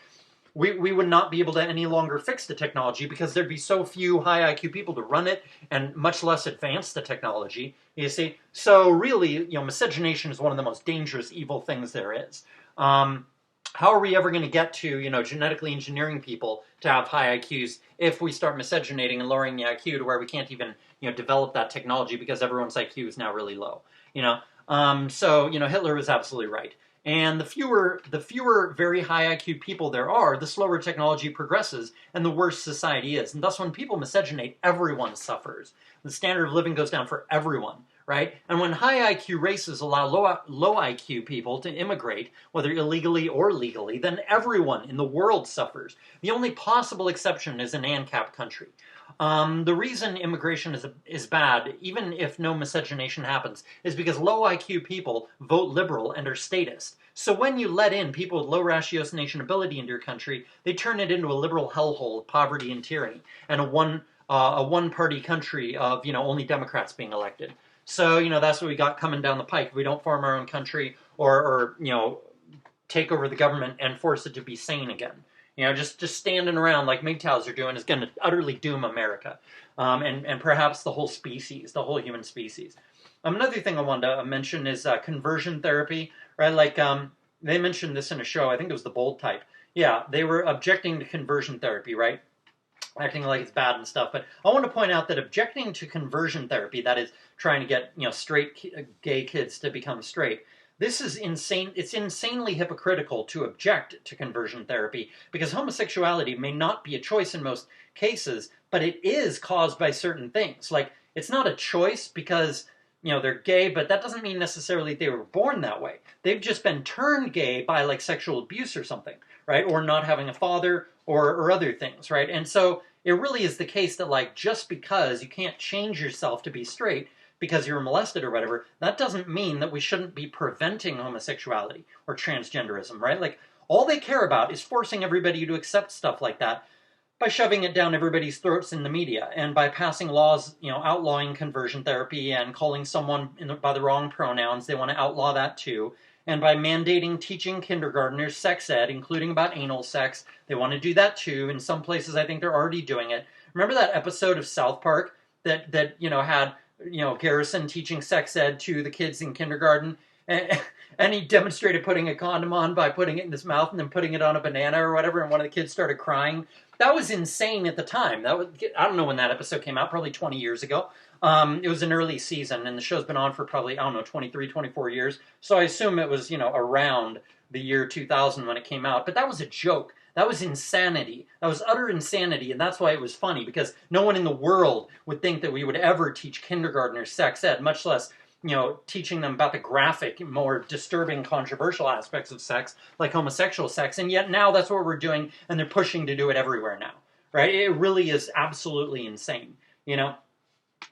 we would not be able to any longer fix the technology because there'd be so few high IQ people to run it and much less advance the technology, you see. So really, miscegenation is one of the most dangerous evil things there is. How are we ever going to get to, genetically engineering people to have high IQs if we start miscegenating and lowering the IQ to where we can't even, develop that technology because everyone's IQ is now really low, So, Hitler was absolutely right. And the fewer very high IQ people there are, the slower technology progresses and the worse society is. And thus when people miscegenate, everyone suffers. The standard of living goes down for everyone, right? And when high IQ races allow low IQ people to immigrate, whether illegally or legally, then everyone in the world suffers. The only possible exception is an ANCAP country. The reason immigration is bad, even if no miscegenation happens, is because low IQ people vote liberal and are statist. So when you let in people with low ratiocination ability into your country, they turn it into a liberal hellhole of poverty and tyranny, and a one-party country of, only Democrats being elected. So, that's what we got coming down the pike. If we don't form our own country or take over the government and force it to be sane again. Just standing around like MGTOWs are doing is going to utterly doom America, and perhaps the whole species, the whole human species. Another thing I wanted to mention is conversion therapy, right? Like, they mentioned this in a show, I think it was The Bold Type. Yeah, they were objecting to conversion therapy, right? Acting like it's bad and stuff. But I want to point out that objecting to conversion therapy, that is trying to get, straight gay kids to become straight, this is insane. It's insanely hypocritical to object to conversion therapy because homosexuality may not be a choice in most cases, but it is caused by certain things. Like, it's not a choice because, they're gay, but that doesn't mean necessarily they were born that way. They've just been turned gay by, like, sexual abuse or something, right? Or not having a father or other things, right? And so it really is the case that, like, just because you can't change yourself to be straight because you were molested or whatever, that doesn't mean that we shouldn't be preventing homosexuality or transgenderism, right? Like, all they care about is forcing everybody to accept stuff like that by shoving it down everybody's throats in the media and by passing laws, outlawing conversion therapy and calling someone by the wrong pronouns. They want to outlaw that too. And by mandating teaching kindergartners sex ed, including about anal sex. They want to do that too. In some places, I think they're already doing it. Remember that episode of South Park that had Garrison teaching sex ed to the kids in kindergarten, and he demonstrated putting a condom on by putting it in his mouth and then putting it on a banana or whatever, and one of the kids started crying. That was insane at the time. I don't know when that episode came out, probably 20 years ago. It was an early season, and the show's been on for probably, 23, 24 years, so I assume it was, around the year 2000 when it came out, but that was a joke. That was insanity. That was utter insanity, and that's why it was funny, because no one in the world would think that we would ever teach kindergartners sex ed, much less, teaching them about the graphic, more disturbing, controversial aspects of sex, like homosexual sex, and yet now that's what we're doing, and they're pushing to do it everywhere now, right? It really is absolutely insane,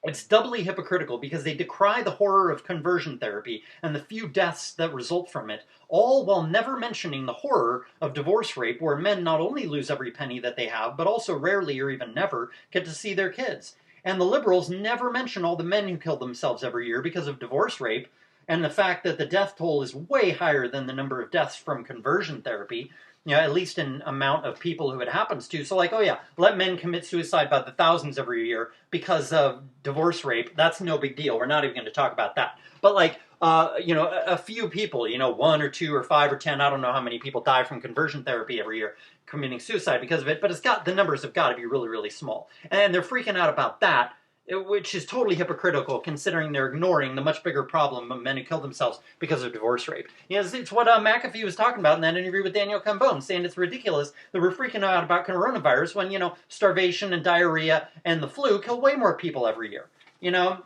It's doubly hypocritical because they decry the horror of conversion therapy and the few deaths that result from it, all while never mentioning the horror of divorce rape, where men not only lose every penny that they have, but also rarely or even never get to see their kids. And the liberals never mention all the men who kill themselves every year because of divorce rape, and the fact that the death toll is way higher than the number of deaths from conversion therapy, at least in amount of people who it happens to. So like, let men commit suicide by the thousands every year because of divorce rape. That's no big deal. We're not even going to talk about that. But like, a few people, 1 or 2 or 5 or 10, I don't know how many people die from conversion therapy every year committing suicide because of it, but the numbers have got to be really, really small. And they're freaking out about that, which is totally hypocritical considering they're ignoring the much bigger problem of men who kill themselves because of divorce rape. It's what McAfee was talking about in that interview with Daniel Cambone, saying it's ridiculous that we're freaking out about coronavirus when, starvation and diarrhea and the flu kill way more people every year.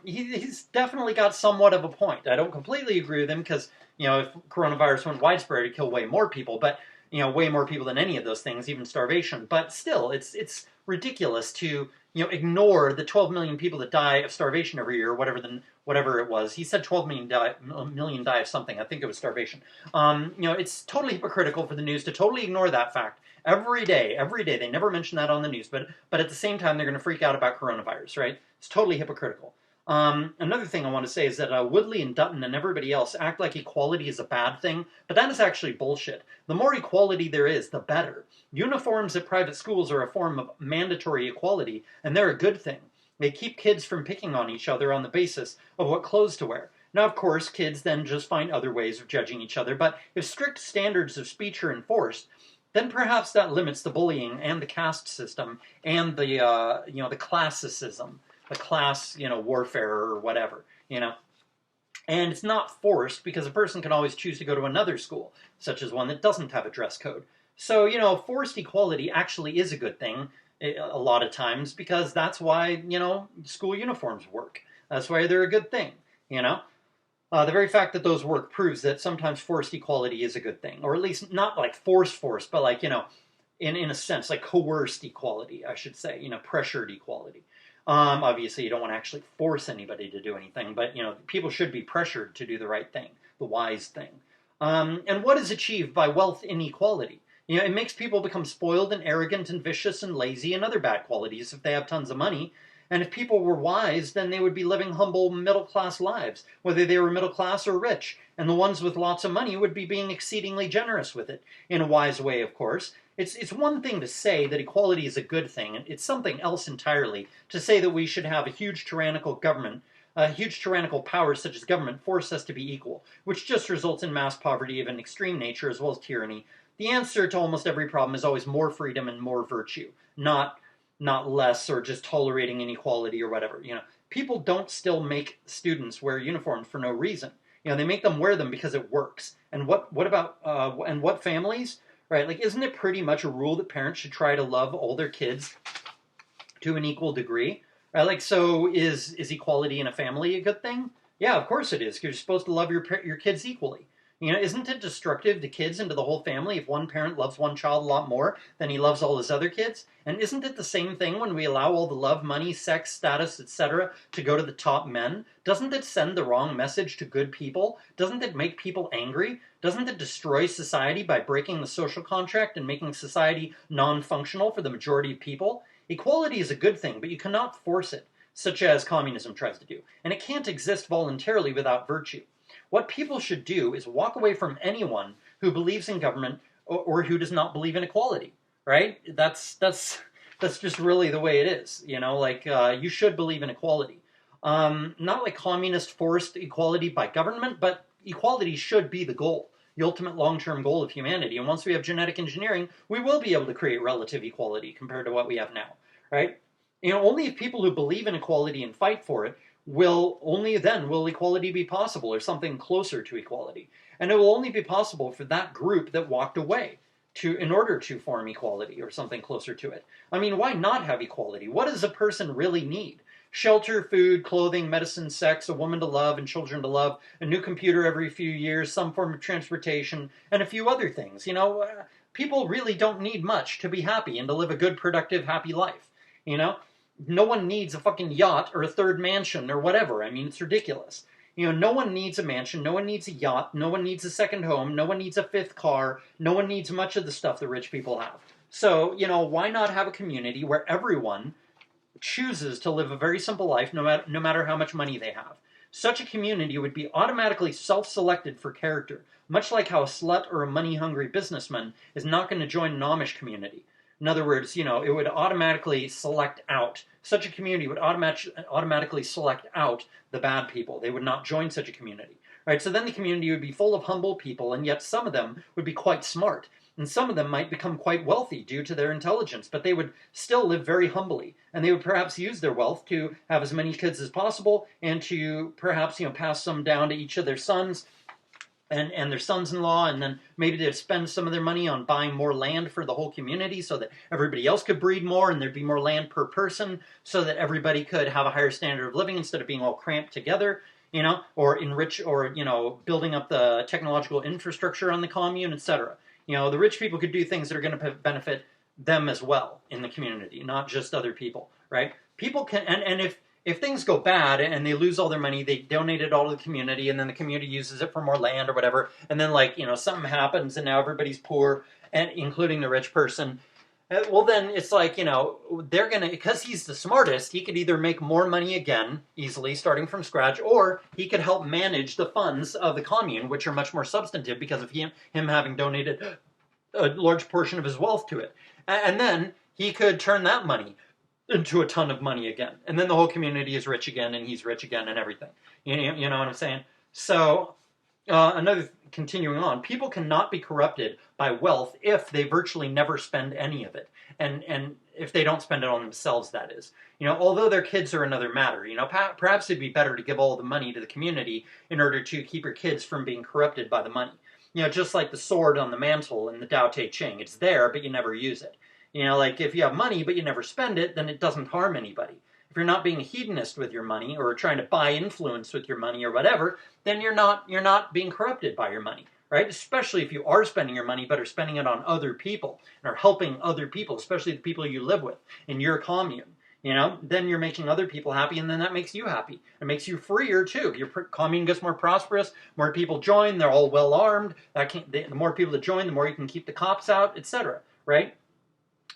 He's definitely got somewhat of a point. I don't completely agree with him because, if coronavirus went widespread, it'd kill way more people, but way more people than any of those things, even starvation. But still, it's ridiculous to ignore the 12 million people that die of starvation every year, or whatever it was. He said 12 million die of something. I think it was starvation. It's totally hypocritical for the news to totally ignore that fact every day. Every day, they never mention that on the news, but at the same time, they're going to freak out about coronavirus, right? It's totally hypocritical. Another thing I want to say is that Woodley and Dutton and everybody else act like equality is a bad thing, but that is actually bullshit. The more equality there is, the better. Uniforms at private schools are a form of mandatory equality, and they're a good thing. They keep kids from picking on each other on the basis of what clothes to wear. Now, of course, kids then just find other ways of judging each other, but if strict standards of speech are enforced, then perhaps that limits the bullying and the caste system and the classicism, the class, warfare or whatever, And it's not forced because a person can always choose to go to another school, such as one that doesn't have a dress code. So, forced equality actually is a good thing a lot of times because that's why, school uniforms work. That's why they're a good thing, The very fact that those work proves that sometimes forced equality is a good thing, or at least not like forced, but like, in a sense, like coerced equality, I should say, pressured equality. Obviously, you don't want to actually force anybody to do anything, but, people should be pressured to do the right thing, the wise thing. And what is achieved by wealth inequality? It makes people become spoiled and arrogant and vicious and lazy and other bad qualities if they have tons of money. And if people were wise, then they would be living humble middle-class lives, whether they were middle-class or rich. And the ones with lots of money would be being exceedingly generous with it, in a wise way, of course. It's one thing to say that equality is a good thing, and it's something else entirely to say that we should have a huge tyrannical government, huge tyrannical powers such as government force us to be equal, which just results in mass poverty of an extreme nature as well as tyranny. The answer to almost every problem is always more freedom and more virtue, not less or just tolerating inequality or whatever. People don't still make students wear uniforms for no reason. They make them wear them because it works. And what about and what families? Right? Like, isn't it pretty much a rule that parents should try to love all their kids to an equal degree? Right? Like, so is equality in a family a good thing? Yeah, of course it is. 'Cause you're supposed to love your kids equally. Isn't it destructive to kids and to the whole family if one parent loves one child a lot more than he loves all his other kids? And isn't it the same thing when we allow all the love, money, sex, status, etc. to go to the top men? Doesn't it send the wrong message to good people? Doesn't it make people angry? Doesn't it destroy society by breaking the social contract and making society non-functional for the majority of people? Equality is a good thing, but you cannot force it, such as communism tries to do. And it can't exist voluntarily without virtue. What people should do is walk away from anyone who believes in government or who does not believe in equality, right? That's just really the way it is, you should believe in equality. Not like communist forced equality by government, but equality should be the goal, the ultimate long-term goal of humanity. And once we have genetic engineering, we will be able to create relative equality compared to what we have now, right? Only if people who believe in equality and fight for it only then will equality be possible, or something closer to equality. And it will only be possible for that group that walked away in order to form equality, or something closer to it. I mean, why not have equality? What does a person really need? Shelter, food, clothing, medicine, sex, a woman to love and children to love, a new computer every few years, some form of transportation, and a few other things. People really don't need much to be happy and to live a good, productive, happy life. No one needs a fucking yacht or a third mansion or whatever. I mean, it's ridiculous. No one needs a mansion. No one needs a yacht. No one needs a second home. No one needs a fifth car. No one needs much of the stuff that rich people have. So, why not have a community where everyone chooses to live a very simple life no matter how much money they have? Such a community would be automatically self-selected for character, much like how a slut or a money-hungry businessman is not going to join an Amish community. In other words, it would automatically select out. Such a community would automatically select out the bad people. They would not join such a community. Right? So then the community would be full of humble people, and yet some of them would be quite smart. And some of them might become quite wealthy due to their intelligence, but they would still live very humbly. And they would perhaps use their wealth to have as many kids as possible, and to perhaps, pass some down to each of their sons, and their sons-in-law, and then maybe they'd spend some of their money on buying more land for the whole community so that everybody else could breed more and there'd be more land per person so that everybody could have a higher standard of living instead of being all cramped together, or enrich, or, building up the technological infrastructure on the commune, etc. You know, the rich people could do things that are going to benefit them as well in the community, not just other people, right? People can, and if things go bad and they lose all their money, they donate it all to the community, and then the community uses it for more land or whatever, and then, like, you know, something happens and now everybody's poor, and including the rich person. Well, then it's like, you know, they're going to, because he's the smartest, he could either make more money again, easily, starting from scratch, or he could help manage the funds of the commune, which are much more substantive because of him having donated a large portion of his wealth to it. And then he could turn that money into a ton of money again. And then the whole community is rich again, and he's rich again, and everything. You know what I'm saying? So, continuing on, people cannot be corrupted by wealth if they virtually never spend any of it. And if they don't spend it on themselves, that is. You know, although their kids are another matter. You know, perhaps it'd be better to give all the money to the community in order to keep your kids from being corrupted by the money. You know, just like the sword on the mantle in the Tao Te Ching. It's there, but you never use it. You know, like if you have money but you never spend it, then it doesn't harm anybody. If you're not being a hedonist with your money or trying to buy influence with your money or whatever, then you're not being corrupted by your money, right? Especially if you are spending your money but are spending it on other people and are helping other people, especially the people you live with in your commune. You know, then you're making other people happy, and then that makes you happy. It makes you freer, too. Your commune gets more prosperous, more people join, they're all well-armed. The more people that join, the more you can keep the cops out, etc., right?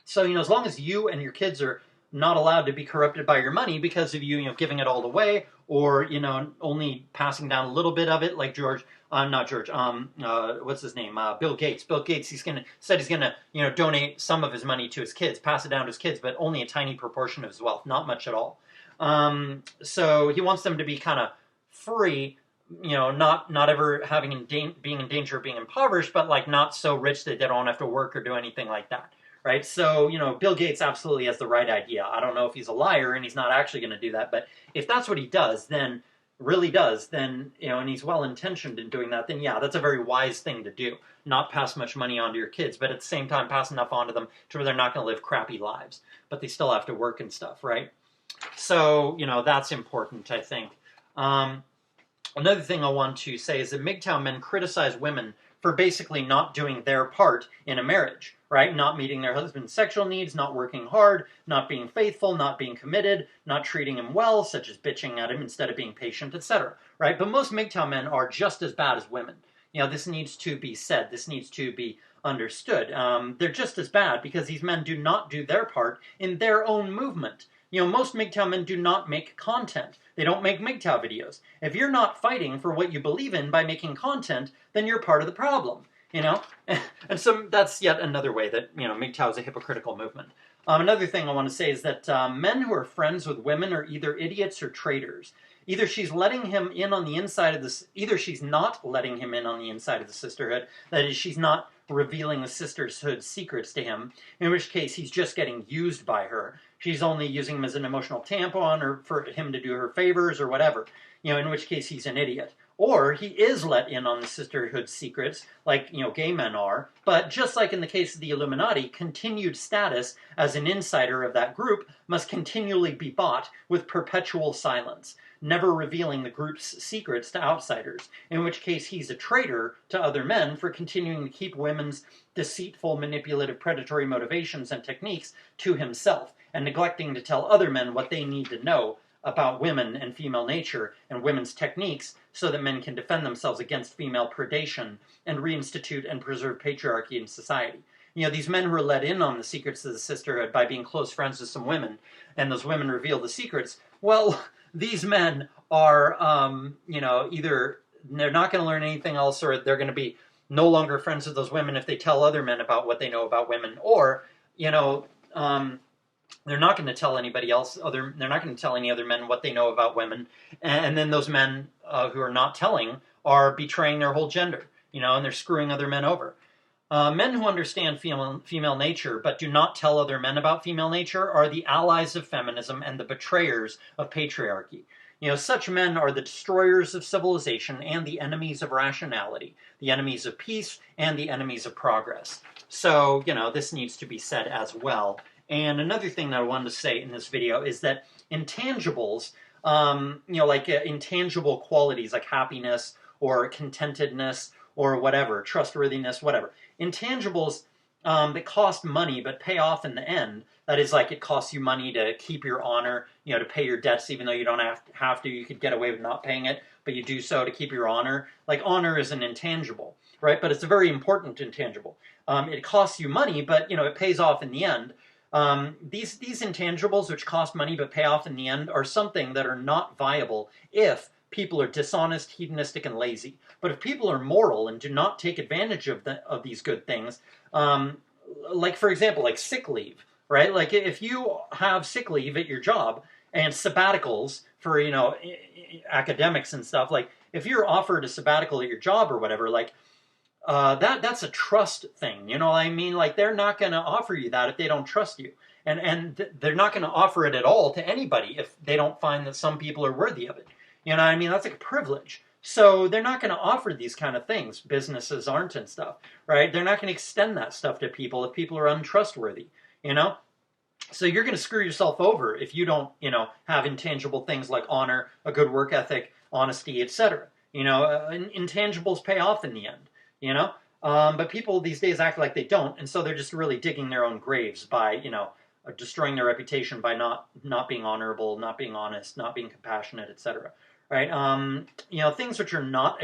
So, you know, as long as you and your kids are not allowed to be corrupted by your money because of you, giving it all away, or, you know, only passing down a little bit of it, like what's his name? Bill Gates. Bill Gates, said he's gonna, you know, donate some of his money to his kids, pass it down to his kids, but only a tiny proportion of his wealth, not much at all. So he wants them to be kind of free, you know, not ever being in danger of being impoverished, but like not so rich that they don't have to work or do anything like that. Right? So, you know, Bill Gates absolutely has the right idea. I don't know if he's a liar and he's not actually going to do that, but if that's what he does, then, you know, and he's well-intentioned in doing that, then yeah, that's a very wise thing to do. Not pass much money on to your kids, but at the same time pass enough on to them to where they're not going to live crappy lives, but they still have to work and stuff, right? So, you know, that's important, I think. Another thing I want to say is that MGTOW men criticize women for basically not doing their part in a marriage, right? Not meeting their husband's sexual needs, not working hard, not being faithful, not being committed, not treating him well, such as bitching at him instead of being patient, etc., right? But most MGTOW men are just as bad as women. You know, this needs to be said. This needs to be understood. They're just as bad because these men do not do their part in their own movement. You know, most MGTOW men do not make content. They don't make MGTOW videos. If you're not fighting for what you believe in by making content, then you're part of the problem, you know? And so that's yet another way that, you know, MGTOW is a hypocritical movement. Another thing I want to say is that men who are friends with women are either idiots or traitors. Either she's letting him in on the inside of this, either she's not letting him in on the inside of the sisterhood, that is, she's not revealing the sisterhood secrets to him, in which case he's just getting used by her. She's only using him as an emotional tampon or for him to do her favors or whatever, you know, in which case he's an idiot. Or he is let in on the sisterhood secrets, like, you know, gay men are, but just like in the case of the Illuminati, continued status as an insider of that group must continually be bought with perpetual silence, never revealing the group's secrets to outsiders, in which case he's a traitor to other men for continuing to keep women's deceitful, manipulative, predatory motivations and techniques to himself, and neglecting to tell other men what they need to know about women and female nature and women's techniques so that men can defend themselves against female predation and reinstitute and preserve patriarchy in society. You know, these men who are let in on the secrets of the sisterhood by being close friends with some women, and those women reveal the secrets, well, these men are, you know, either they're not going to learn anything else, or they're going to be no longer friends with those women if they tell other men about what they know about women, or, you know, they're not going to tell anybody else, they're not going to tell any other men what they know about women, and then those men who are not telling are betraying their whole gender, you know, and they're screwing other men over. Men who understand female nature but do not tell other men about female nature are the allies of feminism and the betrayers of patriarchy. You know, such men are the destroyers of civilization and the enemies of rationality, the enemies of peace and the enemies of progress. So, you know, this needs to be said as well. And another thing that I wanted to say in this video is that intangibles, you know, like intangible qualities like happiness or contentedness or whatever, trustworthiness, whatever. Intangibles that cost money but pay off in the end. That is, like, it costs you money to keep your honor, to pay your debts even though you don't have to. You could get away with not paying it, but you do so to keep your honor. Like, honor is an intangible, right? But it's a very important intangible. It costs you money, but, it pays off in the end. These intangibles, which cost money but pay off in the end, are something that are not viable if people are dishonest, hedonistic, and lazy. But if people are moral and do not take advantage of these good things, like, for example, like sick leave, right? Like, if you have sick leave at your job and sabbaticals for, academics and stuff, like, if you're offered a sabbatical at your job or whatever, like, that's a trust thing, you know what I mean? Like, they're not going to offer you that if they don't trust you. And they're not going to offer it at all to anybody if they don't find that some people are worthy of it. You know what I mean? That's like a privilege. So they're not going to offer these kind of things. Businesses aren't and stuff, right? They're not going to extend that stuff to people if people are untrustworthy, So you're going to screw yourself over if you don't, have intangible things like honor, a good work ethic, honesty, etc. Intangibles pay off in the end, But people these days act like they don't, and so they're just really digging their own graves by, destroying their reputation by not being honorable, not being honest, not being compassionate, etc. Right? Things which are not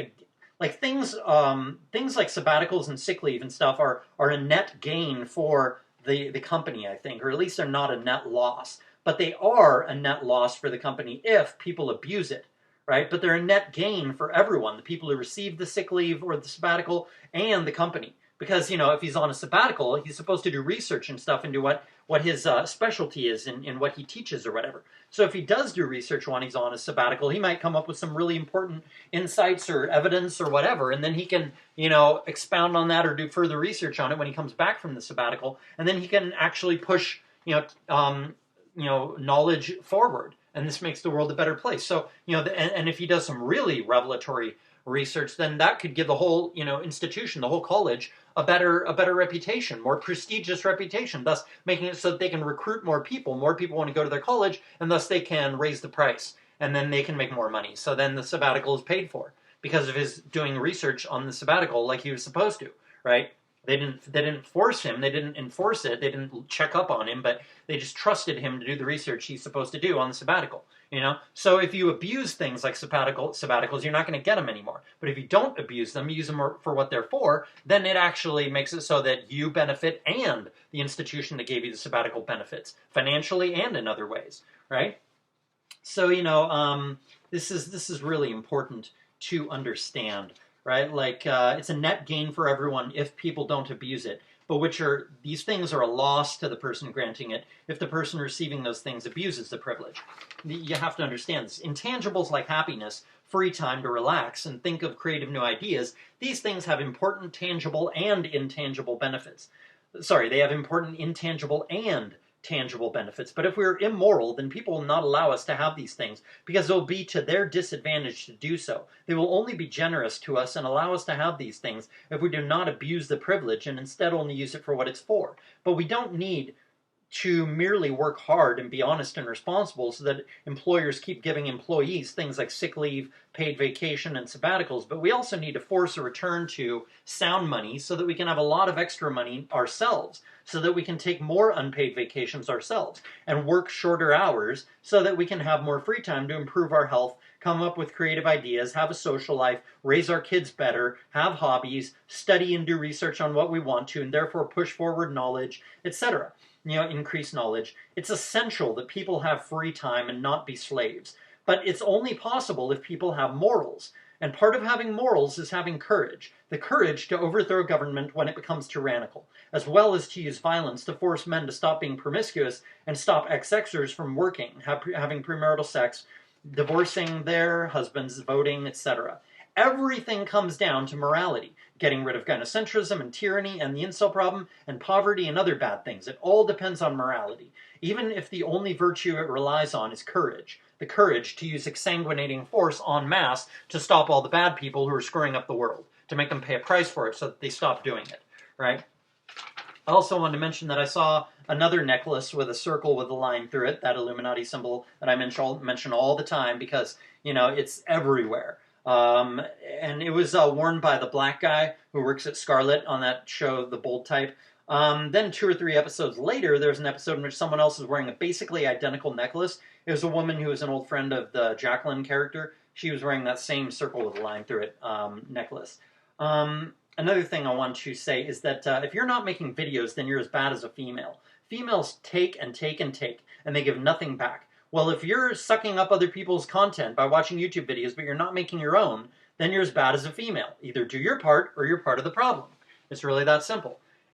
like things like sabbaticals and sick leave and stuff are a net gain for the company, I think, or at least they're not a net loss. But they are a net loss for the company if people abuse it, right? But they're a net gain for everyone, the people who receive the sick leave or the sabbatical and the company. Because, if he's on a sabbatical, he's supposed to do research and stuff into what his specialty is in what he teaches or whatever. So if he does do research while he's on a sabbatical, he might come up with some really important insights or evidence or whatever, and then he can, expound on that or do further research on it when he comes back from the sabbatical, and then he can actually push, knowledge forward, and this makes the world a better place. So, and if he does some really revelatory research, then that could give the whole, institution, the whole college, a better reputation, more prestigious reputation, thus making it so that they can recruit more people. More people want to go to their college, and thus they can raise the price, and then they can make more money. So then the sabbatical is paid for because of his doing research on the sabbatical like he was supposed to, right? They didn't force him, they didn't enforce it, they didn't check up on him, but they just trusted him to do the research he's supposed to do on the sabbatical. So if you abuse things like sabbaticals, you're not going to get them anymore. But if you don't abuse them, use them for what they're for, then it actually makes it so that you benefit and the institution that gave you the sabbatical benefits financially and in other ways, right? So this is really important to understand, right? Like it's a net gain for everyone if people don't abuse it. But these things are a loss to the person granting it if the person receiving those things abuses the privilege. You have to understand this. Intangibles like happiness, free time to relax and think of creative new ideas, these things have important tangible and intangible benefits. Sorry, they have important intangible and tangible benefits. But if we're immoral, then people will not allow us to have these things because it will be to their disadvantage to do so. They will only be generous to us and allow us to have these things if we do not abuse the privilege and instead only use it for what it's for. But we don't need to merely work hard and be honest and responsible so that employers keep giving employees things like sick leave, paid vacation, and sabbaticals, but we also need to force a return to sound money so that we can have a lot of extra money ourselves, so that we can take more unpaid vacations ourselves and work shorter hours so that we can have more free time to improve our health, come up with creative ideas, have a social life, raise our kids better, have hobbies, study and do research on what we want to, and therefore push forward knowledge, etc. Increase knowledge. It's essential that people have free time and not be slaves. But it's only possible if people have morals. And part of having morals is having courage. The courage to overthrow government when it becomes tyrannical, as well as to use violence to force men to stop being promiscuous and stop XX-ers from working, having premarital sex, divorcing their husbands, voting, etc. Everything comes down to morality. Getting rid of gynocentrism and tyranny and the incel problem and poverty and other bad things. It all depends on morality. Even if the only virtue it relies on is courage. The courage to use exsanguinating force en masse to stop all the bad people who are screwing up the world. To make them pay a price for it so that they stop doing it. Right? I also wanted to mention that I saw another necklace with a circle with a line through it. That Illuminati symbol that I mention all the time because, it's everywhere. And it was worn by the black guy who works at Scarlet on that show, The Bold Type. Then 2 or 3 episodes later, there's an episode in which someone else is wearing a basically identical necklace. It was a woman who was an old friend of the Jacqueline character. She was wearing that same circle with a line through it necklace. Another thing I want to say is that if you're not making videos, then you're as bad as a female. Females take and take and take, and they give nothing back. Well, if you're sucking up other people's content by watching YouTube videos, but you're not making your own, then you're as bad as a female. Either do your part, or you're part of the problem. It's really that simple.